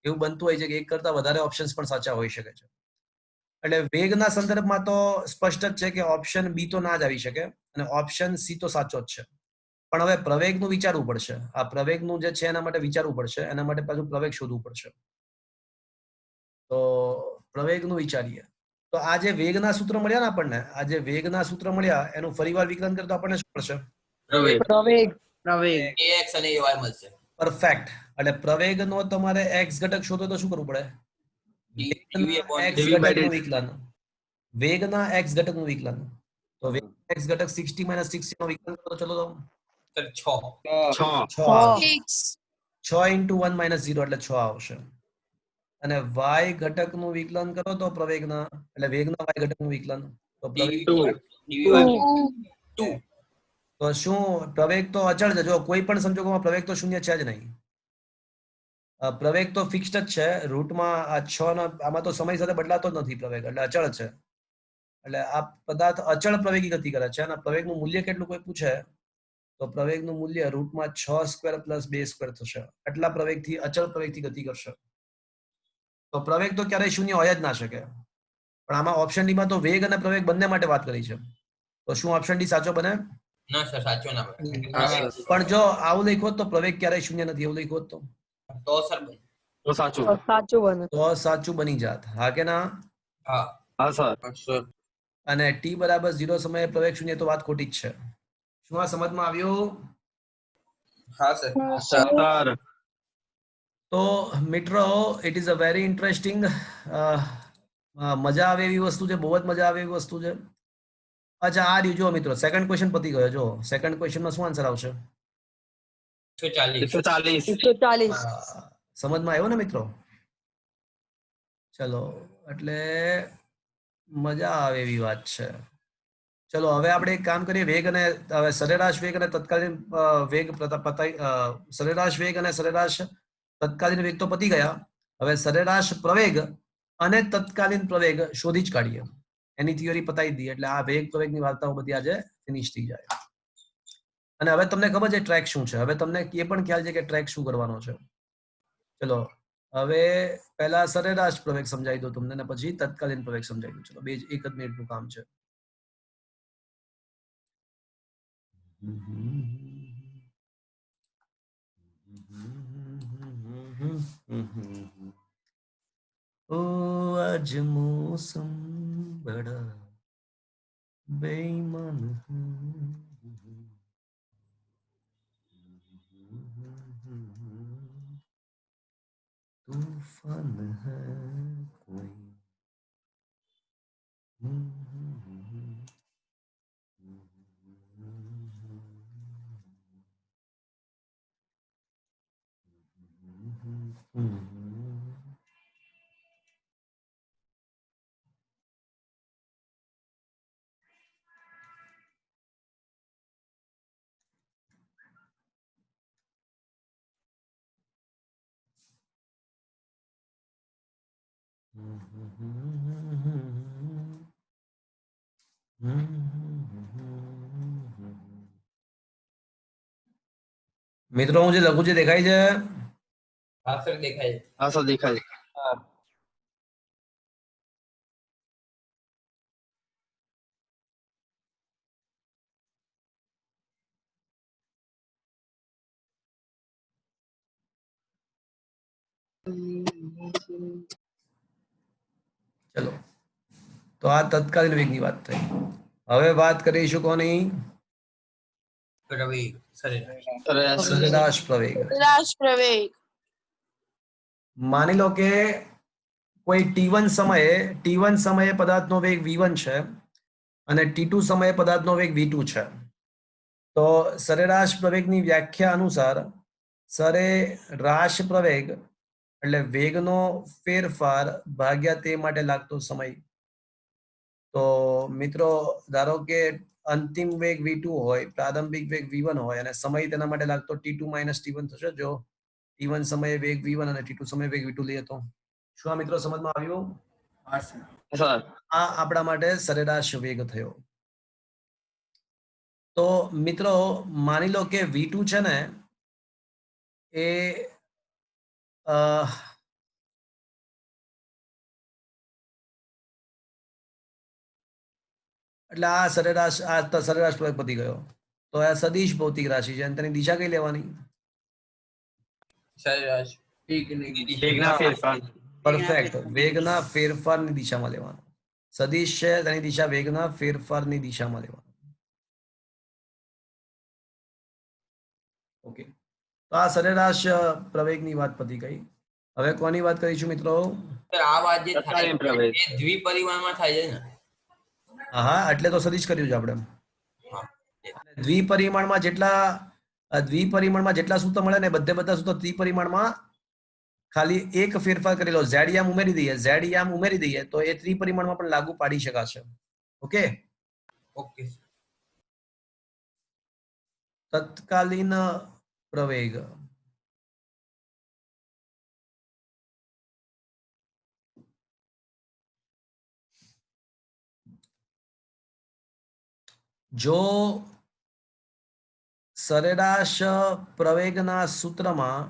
એવું બનતું હોય છે કે એક કરતા વધારે ઓપ્શન્સ પણ સાચા હોઈ શકે છે. એટલે વેગના સંદર્ભમાં તો સ્પષ્ટ જ છે કે ઓપ્શન બી તો ના જ આવી શકે અને ઓપ્શન સી તો સાચો જ છે. પણ હવે પ્રવેગનું વિચારવું પડશે. આ પ્રવેગનું જે છે એના માટે વિચારવું પડશે. એના માટે પાછું પ્રવેગ શોધવું પડશે. તો પ્રવેગનું વિચારીએ. તો આ જે વેગના સૂત્ર મળ્યા ને આપણને, આ જે વેગના સૂત્ર મળ્યા એનું ફરીવાર વિકલન કરતા આપણને શું મળશે? પ્રવેગ પ્રવેગ. પ્રવેગ ax અને ay મળશે. પરફેક્ટ. એટલે પ્રવેગનો તમારે x ઘટક શોધો તો શું કરવું પડે? વેગના x ઘટકનું વિકલન. વેગના x ઘટકનું વિકલન. તો વેગના x ઘટક 60 - 60 નો વિકલન કરો ચલો તો 6 6. 6 આવશે. 6 × 1 - 0 એટલે 6 આવશે. અને y ઘટકનું વિકલન કરો તો પ્રવેગના, એટલે વેગના y ઘટકનું વિકલન તો પ્રવેગ તો શું પ્રવેગ તો અચળ છે. જો કોઈ પણ સંજોગોમાં પ્રવેગ તો શૂન્ય છે જ નહીં. પ્રવેગ તો ફિક્સ્ડ જ છે. રૂટમાં આ 6 નો આમાં તો સમય સાથે બદલાતો જ નથી પ્રવેગ, એટલે અચળ છે. એટલે આ પદાર્થ અચળ પ્રવેગી ગતિ કરે છે અને પ્રવેગનું મૂલ્ય કેટલું કોઈ પૂછે તો પ્રવેગનું મૂલ્ય રૂટમાં 6² + 2² થશે. આટલા પ્રવેગથી, અચળ પ્રવેગથી ગતિ કરશે. તો પ્રવેગ તો ક્યારેય શૂન્ય હોય જ ના શકે. પણ આમાં ઓપ્શન ડી માં તો વેગ અને પ્રવેગ બંને માટે વાત કરી છે. તો શું ઓપ્શન ડી સાચો બને? ના સર સાચો ના બને. પણ જો આવું લખ્યું હોત તો પ્રવેગ ક્યારેય શૂન્ય નથી એવું લખ્યું હોત તો સર બને. તો સાચું. સાચું બને. તો સાચું બની જાત. હા કે ના? હા હા સર. અને t બરાબર 0 સમયે પ્રવેગ શૂન્ય તો વાત ખોટી જ છે. શું આ સમજમાં આવ્યું? હા સર સર. તો મિત્રો it is a very interesting, મજા આવે એવી વસ્તુ છે, બહુ જ મજા આવે એવી વસ્તુ છે. અચ્છા આ રહ્યું જો મિત્રો, સેકન્ડ ક્વેશ્ચન પતી ગયો. જો સેકન્ડ ક્વેશ્ચનમાં શું આન્સર આવશે? 140 140. સમજમાં આવ્યો ને મિત્રો? ચલો, એટલે મજા આવે એવી વાત છે. ચલો હવે આપણે એક કામ કરીએ. વેગ અને હવે સરેરાશ વેગ અને તત્કાલીન વેગ સરેરાશ વેગ અને સરેરાશ તત્કાલીન વેગ તો પતી ગયા. હવે સરેરાશ પ્રવેગ અને તત્કાલીન પ્રવેગ શોધી જ કાઢીએ. એની થિયરી પતાવી દઈએ એટલે આ વેગ પ્રવેગની વાર્તાઓ બધી આજે ફિનિશ થઈ જાય. અને હવે તમને ખબર છે ટ્રેક શું છે. હવે તમને એ પણ ખ્યાલ છે કે ટ્રેક શું કરવાનો છે. ચલો હવે પહેલા સરેરાશ પ્રવેગ સમજાવી દો તમને, અને પછી તત્કાલીન પ્રવેગ સમજાવી દો. ચલો બે જ 1 જ મિનિટનું કામ છે. ओ आज मौसम बड़ा बेईमान तूफान है कोई મિત્રો હું જે લખું છું દેખાય છે? હા સર દેખાય. હા સર દેખાય. ચલો તો આ તત્કાલીન વેગની વાત થઈ. હવે વાત કરીશું કોની? પ્રવેગ સરેરાશ પ્રવેગ. પ્રવેગ. માની લો કે કોઈ t1 સમયે પદાર્થનો વેગ v1 છે અને t2 સમયે પદાર્થનો વેગ v2 છે, તો સરેરાશ પ્રવેગની વ્યાખ્યા અનુસાર સરેરાશ પ્રવેગ એટલે વેગનો ફેરફાર ભાગ્યા તે માટે લાગતો સમય. તો મિત્રો ધારો કે અંતિમ વેગ v2 હોય, પ્રારંભિક વેગ v1 હોય અને સમય તેના માટે લાગતો t2 - t1 થશે. જો t1 સમયે વેગ v1 અને t2 સમયે વેગ v2 લઈએ તો શું આ મિત્રો સમજમાં આવ્યું? હા સર. સર આ આપણા માટે સરેરાશ વેગ થયો. તો મિત્રો માની લો કે v2 છે ને એ એટલે આ સરેરાશ પ્રવેગ પતી ગયો. તો આ સદિશ ભૌતિક રાશિ છે અને તેની દિશા કઈ લેવાની? સરેરાશ વેગના ફેરફાર. પરફેક્ટ, વેગના ફેરફારની દિશામાં લેવાનું. સદિશ છે તેની દિશા વેગના ફેરફારની દિશામાં લેવાનું. ઓકે, તો આ સરેરાશ પ્રવેગની વાત પતી ગઈ. હવે કોની વાત કરીશું મિત્રો? આ વાત જે થાય તત્કાલીન પ્રવેગ. એ દ્વિપરિમાણમાં થાય છે ને? હા, એટલે તો સદિશ કર્યું છે આપણે. હા. દ્વિપરિમાણમાં જેટલા સૂત્ર મળે ને બધા સૂત્ર ત્રિપરિમાણમાં ખાલી એક ફેરફાર કરેલો ઝેડ ઉમેરી દઈએ તો એ ત્રિપરિમાણમાં પણ લાગુ પાડી શકાશે. Okay, okay. તત્કાલીન પ્રવેગ. જો સરેરાશ પ્રવેગના સૂત્રમાં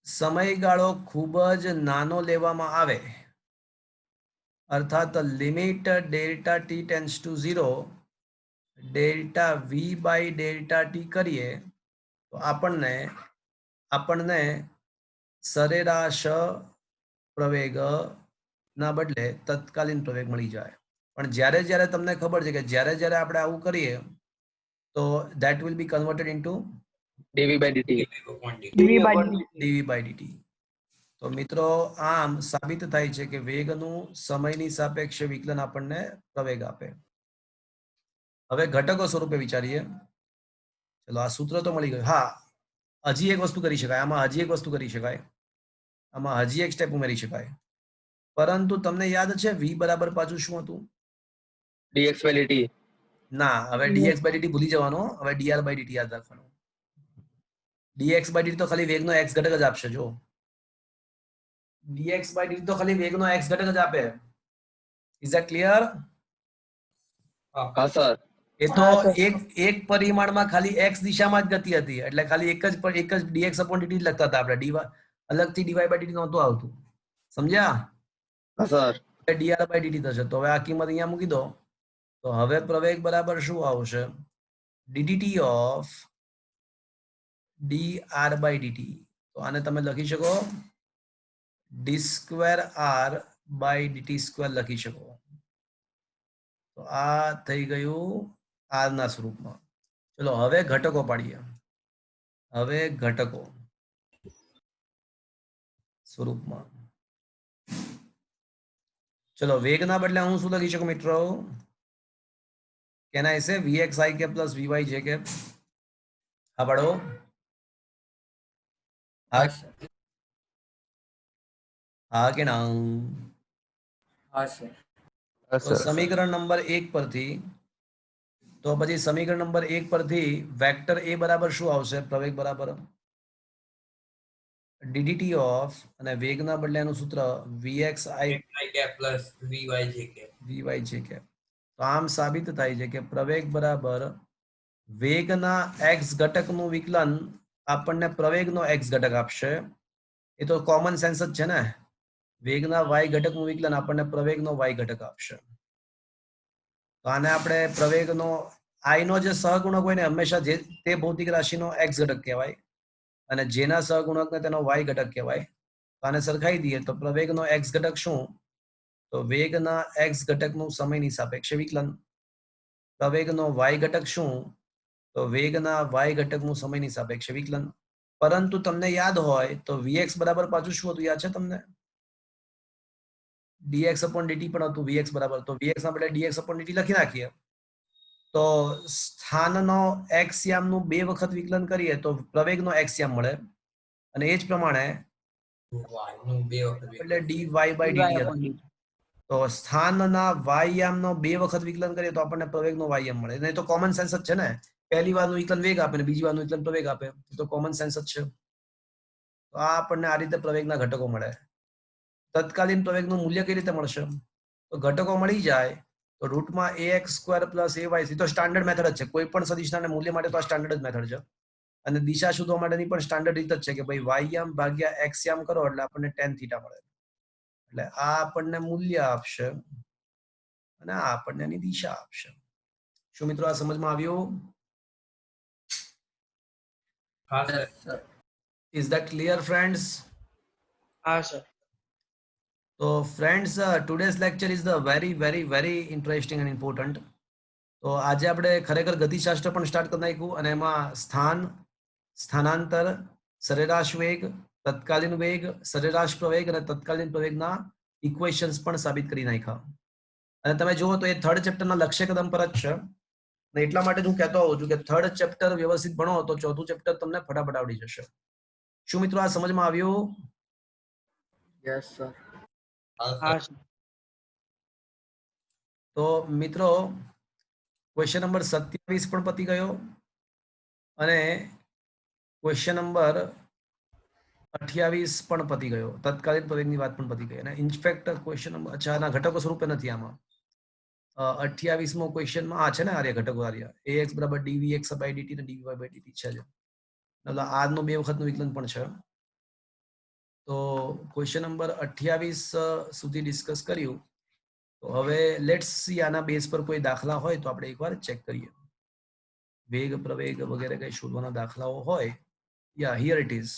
સમયગાળો ખૂબ જ નાનો લેવામાં આવે, અર્થાત limit delta t tends to 0 delta v by delta t કરીએ તો આપણને સરેરાશ પ્રવેગ ના બદલે તત્કાલીન પ્રવેગ મળી જાય. પણ જ્યારે તમને ખબર છે કે જ્યારે આપણે આવું કરીએ તો that will be converted into dv by dt. dv by dt. તો મિત્રો આમ સાબિત થાય છે કે વેગનું સમયની સાપેક્ષે વિકલન આપણને પ્રવેગ આપે. હવે ઘટકો સ્વરૂપે વિચારીએ. ચલો, આ સૂત્ર તો મળી ગયું. હા, હજી એક વસ્તુ કરી શકાય. આમાં હજી એક સ્ટેપ ઉમેરી શકાય. પરંતુ તમને યાદ છે v બરાબર પાછું શું હતું? dx by dt. ના, હવે dx by dt ભૂલી જવાનો. હવે dr by dt યાદ રાખવાનું. dx by dt તો ખાલી વેગનો x ઘટક જ આપશે. જો dx by dt તો ખાલી વેગનો x ઘટક જ આપે. Is that clear? હા સર. એ તો એક પરિમાણમાં ખાલી x દિશામાં જ ગતિ હતી એટલે ખાલી એક જ dx upon dt જ લખતા હતા આપણે. dy અલગથી dy by dt નહોતું આવતું. સમજ્યા? હા સર. dr by dt થશે. તો હવે આ કિંમત અહીંયા મૂકી દો. તો હવે પ્રવેગ બરાબર શું આવશે? ddt of dr by dt. તો આને તમે લખી શકો d square r by dt square લખી શકો. તો આ થઈ ગયું r ના સ્વરૂપમાં. ચલો હવે ઘટકો પાડીએ. હવે ઘટકો સ્વરૂપમાં ચલો, વેગના બદલે હું શું લખી શકું મિત્રો? Can I say vx I cap plus vy j cap? હા પાડો. હા કે ના? હા સર. તો સમીકરણ નંબર 1 પરથી વેક્ટર a બરાબર શું આવશે? પ્રવેગ બરાબર ddt of અને વેગના બદલે એનું સૂત્ર vx I cap plus vy j cap. તો આમ સાબિત થાય છે કે પ્રવેગ બરાબર વેગના x ઘટકનું વિકલન આપણને પ્રવેગનો x ઘટક આપશે. એ તો કોમન સેન્સ જ છે ને. વેગના y ઘટકનું વિકલન આપણને પ્રવેગનો y ઘટક આપશે. તો આને આપણે પ્રવેગનો i નો જે સહગુણક હોય ને હંમેશા તે ભૌતિક રાશિનો x ઘટક કહેવાય અને જેના સહગુણકને તેનો y ઘટક કહેવાય. તો આને સરખાઈ દઈએ તો પ્રવેગનો x ઘટક શું? તો વેગના x ઘટકનું સમયની સાપેક્ષે વિકલન. પ્રવેગનો y ઘટક શું? તો વેગના y ઘટકનું સમયની સાપેક્ષે વિકલન. પરંતુ તમને યાદ હોય તો vx બરાબર પાછું શું હતું યાદ છે તમને? dx upon dt પણ હતું vx બરાબર, તો vx ના બદલે dx upon dt લખી નાખીએ. તો સ્થાનનો x યામનું 2 વખત વિકલન કરીએ તો પ્રવેગનો x યામ મળે, અને એ જ પ્રમાણે નું 2 વખત એટલે dy by dt હતું. તો સ્થાનના y યામનો 2 વખત વિકલન કરીએ તો આપણને પ્રવેગનો y યામ મળે. નહીં તો કોમન સેન્સ જ છે ને, પહેલી વારનું વિકલન વેગ આપે ને બીજી વારનું વિકલન પ્રવેગ આપે, તો કોમન સેન્સ જ છે. તો આ આપણને આ રીતે પ્રવેગના ઘટકો મળે. તત્કાલીન પ્રવેગનું મૂલ્ય કઈ રીતે મળશે? તો ઘટકો મળી જાય તો રૂટમાં ax સ્ક્વેર પ્લસ ay, તો સ્ટાન્ડર્ડ મેથડ જ છે. કોઈ પણ સદિશના મૂલ્ય માટે તો આ સ્ટાન્ડર્ડ જ મેથડ છે. અને દિશા શોધવા માટેની પણ સ્ટાન્ડર્ડ રીત જ છે કે ભાઈ y યામ ભાગ્યા x યામ કરો એટલે આપણને tan થીટા મળે. એટલે આ આપણને મૂલ્ય આપશે અને આ આપણને એની દિશા આપશે. શું મિત્રો આ સમજમાં આવ્યું? હા sir. Sir Is that clear, friends? હા sir. So friends, today's lecture is the very interesting and important. તો આજે આપણે ખરેખર ગતિશાસ્ત્ર પણ સ્ટાર્ટ કરી નાખ્યું, અને એમાં સ્થાન, સ્થાનાંતર, સરેરાશ વેગ, તત્કાલીન વેગ, સરેરાશ પ્રવેગ અને તત્કાલીન પ્રવેગના ઇક્વેશન્સ પણ સાબિત કરી નાખ્યા. અને તમે જુઓ તો એ થર્ડ ચેપ્ટરના લક્ષ્ય કદમ પર જ છે, અને એટલા માટે હું કહેતો હોઉં છું કે થર્ડ ચેપ્ટર વ્યવસ્થિત ભણો તો ચોથું ચેપ્ટર તમને ફટાફટ આવડી જશે. શું મિત્રો આ સમજમાં આવ્યું? Yes sir. હા સર. તો મિત્રો ક્વેશ્ચન નંબર 27 પણ પતી ગયો, અને ક્વેશ્ચન નંબર 28 પણ પતી ગયો. તત્કાલીન પ્રવેગની વાત પણ પતી ગઈ. અને ઇન્ફેક્ટ ક્વેશ્ચન નંબર આના ઘટકો સ્વરૂપે નથી આમાં. 28મો ક્વેશ્ચનમાં આ છે ને, આર્ય ઘટકો આર્ય ax બરાબર dvx by dt અને dy by dt છે જ. એટલે r નું 2 વખતનું વિકલન પણ છે. તો ક્વેશ્ચન નંબર 28 સુધી ડિસ્કસ કર્યું. તો હવે લેટ્સ સી આના બેઝ પર કોઈ દાખલા હોય તો આપણે એકવાર ચેક કરીએ. વેગ પ્રવેગ વગેરે કઈ શોધવાના દાખલાઓ હોય, યા હિયર ઇટ ઇઝ.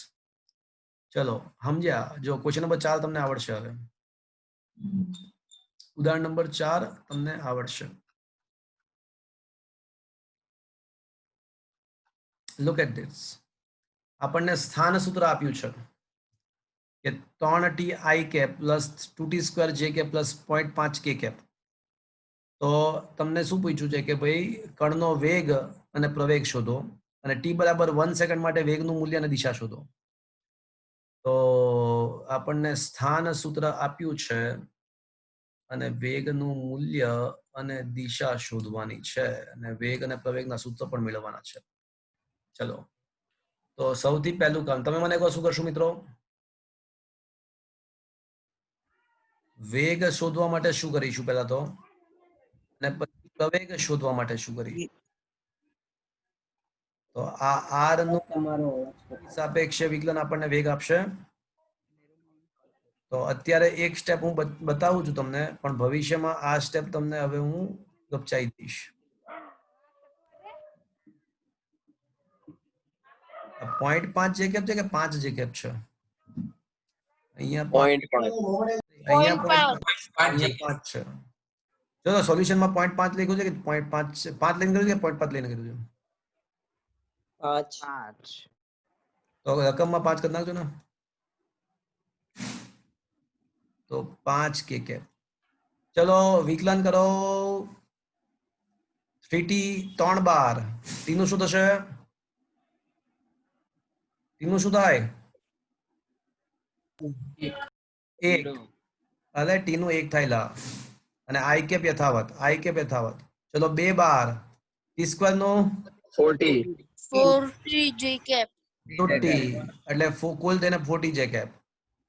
ચલો સમજ્યા? જો ક્વેશ્ચન નંબર 4 તમને આવડશે. હવે ઉદાહરણ નંબર 4 તમને આવડશે. Look at this. આપણને સ્થાન સૂત્ર આપ્યું છે કે 3t i cap plus 2t square j cap plus 0.5 k cap. તો તમને શું પૂછ્યું છે કે ભાઈ કણનો વેગ અને પ્રવેગ શોધો, અને t બરાબર 1 સેકન્ડ માટે વેગનું મૂલ્ય અને દિશા શોધો. તો આપણને સ્થાન સૂત્ર આપ્યું છે અને વેગનું મૂલ્ય અને દિશા શોધવાની છે, અને વેગ અને પ્રવેગના સૂત્ર પણ મેળવવાના છે. ચલો તો સૌથી પહેલું કામ તમે મને કહો શું કરશું મિત્રો? વેગ શોધવા માટે શું કરીશું પહેલા તો, અને પછી પ્રવેગ શોધવા માટે શું કરીશું? તો આ r નું સાપેક્ષે વિકલન આપણને વેગ આપશે. તો અત્યારે એક સ્ટેપ હું બતાવું છું તમને, પણ ભવિષ્યમાં આ સ્ટેપ તમને હવે હું ગપચાઈ દઈશ. 0.5 જે કેપ છે કે 5 જે કેપ છે? અહીંયા 5 છે. ચલો સોલ્યુશનમાં 0.5 લખ્યું છે કે 0.5 5 લઈને કર્યું છે કે 0.5 લઈને કર્યું છે? 5. તો રકમમાં 5 કરી નાખજો ને. તો 5 કે કેપ. ચલો વિકલન કરો 3t 3 બાર. t નું શું થશે? t નું શું થાય? 1. અલે t નું 1 થાય લા. અને i કેપ યથાવત, i કેપ યથાવત. ચલો 2 બાર. t સ્ક્વેર નો 40. 40 j cap. 40 એટલે કુલ થઈને 40 જે કેપ.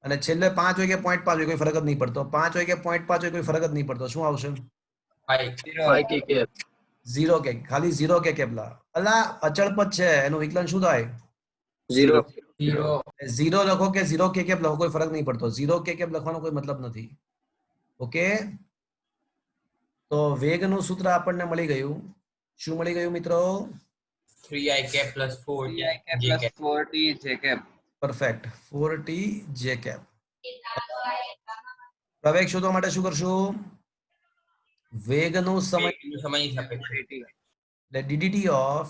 અને છેલ્લે 5 હોય કે 0.5 હોય કોઈ ફરક જ નહીં પડતો. 5 હોય કે 0.5 હોય કોઈ ફરક જ નહીં પડતો. શું આવશે? 5 k cap. 0 કે ખાલી 0 કે કેપલા. અલા અચળ પદ છે, એનું વિકલન શું થાય? 0. 0 લખો કે 0 કે કેપ લખો કોઈ ફરક નહીં પડતો. 0 કે કેપ લખવાનો કોઈ મતલબ નથી. ઓકે, તો વેગનું સૂત્ર આપણને મળી ગયું. શું મળી ગયું મિત્રો? 3i cap plus 4t j cap. Perfect. 4t j cap. પ્રવેગ શોધવા માટે શું કરશું? વેગનું સમય સમયની સાપેક્ષે એટલે ddt of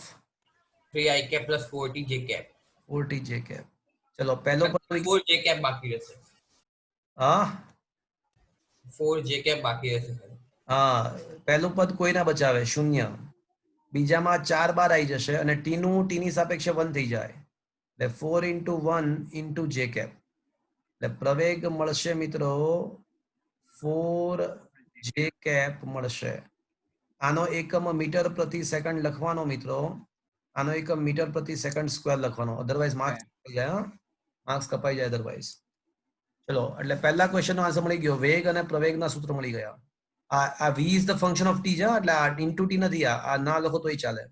3i cap plus 4t j cap. 40 જે કેપ. ચલો પહેલો પદ 4 જે કેપ બાકી રહેશે. હા 4 જે કેપ બાકી રહેશે. હા પહેલું પદ કોઈ ના બચાવે, શૂન્ય. બીજામાં 4 બાર આવી જશે અને ટી ની સાપેક્ષે 1 થઈ જાય, એટલે 4 into 1 into જે કેપ. એટલે પ્રવેગ મળશે મિત્રો 4 જે કેપ મળશે. આનો એકમ મીટર પ્રતિ સેકન્ડ લખવાનો મિત્રો, આનો એકમ મીટર પ્રતિ સેકન્ડ સ્ક્વેર લખવાનો, અધરવાઇઝ માર્ક્સ કપાઈ જાય. માર્ક્સ કપાઈ જાય અધરવાઇઝ. ચલો એટલે પહેલા ક્વેશ્ચન નો આન્સર મળી ગયો, વેગ અને પ્રવેગના સૂત્ર મળી ગયા. આ v is the function of T છે, એટલે આ ઇન્ટુ ટી નથી, આ ના લખો તોય ચાલે.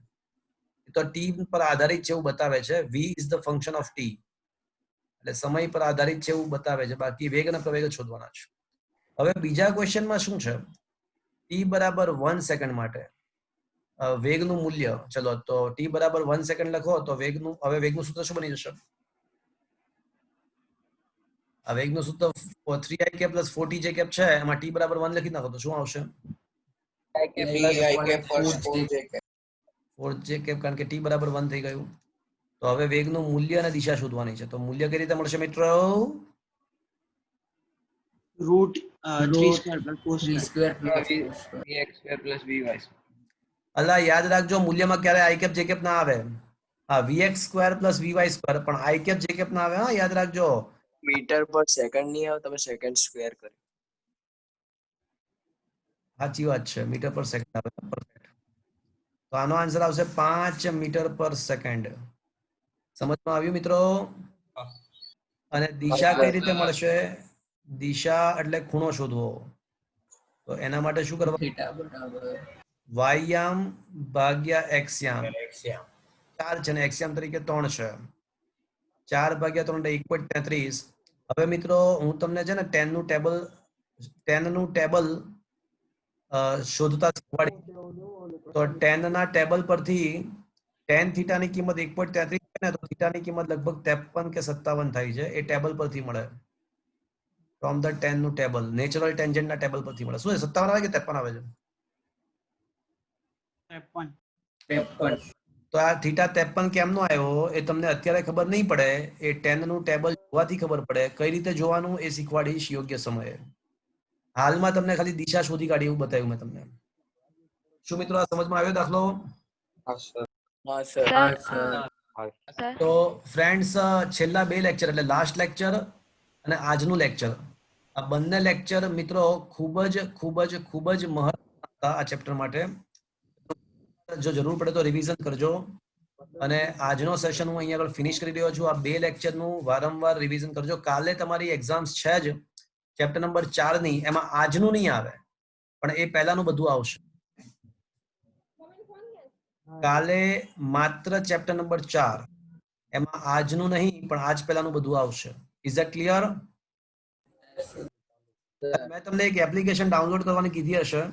તો ટી પર આધારિત છે એવું બતાવે છે, v is the function of T, એટલે સમય પર આધારિત છે એવું બતાવે છે, બાકી વેગ અને પ્રવેગ જ શોધવાના છે. હવે બીજા ક્વેશ્ચનમાં શું છે, ટી બરાબર 1 સેકન્ડ માટે વેગનું મૂલ્ય. ચલો તો ટી બરાબર 1 સેકન્ડ લખો તો વેગનું, હવે વેગનું સૂત્ર શું બની જશે? આ વેગનું સૂત્ર 3i k + 4t j cap છે, એમાં ટી બરાબર 1 લખી નાખો તો શું આવશે? 4j કેપ, કારણ કે ટી બરાબર 1 થઈ ગયું. તો હવે વેગનું મૂલ્ય અને દિશા શોધવાની છે. તો મૂલ્ય કઈ રીતે મળશે મિત્રો? Root 3 square plus 4 3 square square plus 4 square. vx square plus vy square. અલા યાદ રાખજો, મૂલ્યમાં ક્યારે i કેપ j કેપ ના આવે. હા vx square plus vy square, પણ i કેપ j કેપ ના આવે. હા યાદ રાખજો. મીટર પર સેકન્ડ નહીં આવે, તમે સેકન્ડ સ્ક્વેર કર્યો. સાચી વાત છે, મીટર પર સેકન્ડ આવે. પરફેક્ટ. તો આનો આન્સર આવશે 5 મીટર પર સેકન્ડ. સમજમાં આવ્યું મિત્રો? અને દિશા કઈ રીતે મળશે? દિશા એટલે ખૂણો શોધવો. તો એના માટે શું કરવાનું? Theta બરાબર y યામ ભાગ્યા x યામ. એક્સિયમ. 4 છે ને x યામ તરીકે 3 છે. 4 ભાગ્યા 3 એટલે 1.33. હવે મિત્રો હું તમને છે ને 10 નું ટેબલ શોધતા શીખવાડી. તો 10 ના ટેબલ પરથી tan થીટા ની કિંમત 1.33 છે ને, તો થીટા ની કિંમત લગભગ 53 કે 57 થાય છે. એ ટેબલ પરથી મળે, ફ્રોમ ધ 10 નું ટેબલ, નેચરલ ટેન્જન્ટ ના ટેબલ પરથી મળે. શું છે, 57 આવે કે 53 આવે છે? 53. તો આ થીટા 53 કેમનો આવ્યો એ તમને અત્યારે ખબર નહીં પડે, એ 10 નું ટેબલ જોવાથી ખબર પડે. કઈ રીતે જોવાનું એ શીખવાડીશ યોગ્ય સમયે. હાલમાં તમને ખાલી દિશા શોધી કાઢી એવું બતાવ્યું મેં તમને. શું મિત્રો આ સમજમાં આવ્યો દાખલો? હા સર. હા સર. તો ફ્રેન્ડ્સ, છેલ્લા 2 લેક્ચર એટલે લાસ્ટ લેક્ચર અને આજનું લેક્ચર, આ બંને લેક્ચર મિત્રો ખૂબ જ મહત્વના હતા આ ચેપ્ટર માટે. જો જરૂર પડે તો રિવિઝન કરજો. અને આજનો સેશન હું અહીંયા આગળ ફિનિશ કરી રહ્યો છું. આ 2 લેક્ચરનું વારંવાર રિવિઝન કરજો. કાલે તમારી એક્ઝામ્સ છે જ ચેપ્ટર નંબર 4 ની, એમાં આજનું નહીં આવે પણ એ પહેલાનું બધું આવશે. કાલે માત્ર ચેપ્ટર નંબર 4, એમાં આજનું નહીં પણ આજ પહેલાનું બધું આવશે. Is that clear? મેં તમને એક એપ્લિકેશન ડાઉનલોડ કરવાની કીધી હશે,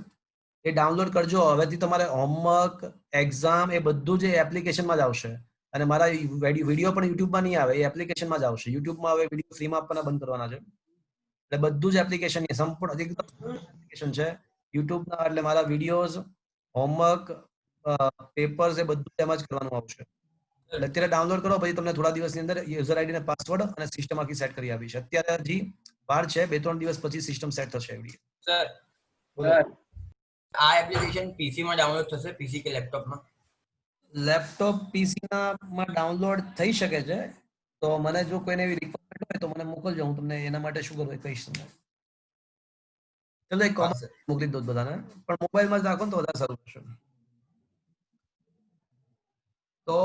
એ ડાઉનલોડ કરજો. હવેથી તમારે હોમવર્ક, એક્ઝામ એ બધું જ એપ્લિકેશનમાં જ આવશે. અને મારા વિડીયો પણ યુટ્યુબમાં નહીં આવે, એ એપ્લિકેશનમાં જ આવશે. યુટ્યુબમાં હવે વિડીયો ફ્રીમાં આપવાના બંધ કરવાના છે, એટલે બધું જ એપ્લિકેશન સંપૂર્ણ એપ્લિકેશન છે યુટ્યુબના. એટલે મારા વિડીયોઝ, હોમવર્ક, પેપર્સ એ બધું એમાં જ કરવાનું આવશે. એટલે અત્યારે ડાઉનલોડ કરો, પછી તમને થોડા દિવસની અંદર યુઝર આઈડી ને પાસવર્ડ અને સિસ્ટમ આખી સેટ કરી આપીશ. અત્યારે હજી વાર છે, 2-3 દિવસ પછી સિસ્ટમ સેટ થશે. સર આ એપ્લિકેશન પીસી માં ડાઉનલોડ થશે, પીસી કે લેપટોપમાં? લેપટોપ પીસી માં ડાઉનલોડ થઈ શકે છે. તો મને જો કોઈને એવી રિક્વાયરમેન્ટ હોય તો મને મોકલજો, હું તમને એના માટે શું કરવું એ કહીશ તમને. ચલો એક કોમન મોકલી દો બધાને, પણ મોબાઈલમાં જ રાખો ને તો વધારે સારું રહેશે. તો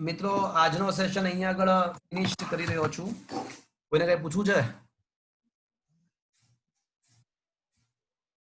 મિત્રો આજનો સેશન અહીંયા આગળ ફિનિશ કરી રહ્યો છું. કોઈને કઈ પૂછવું છે?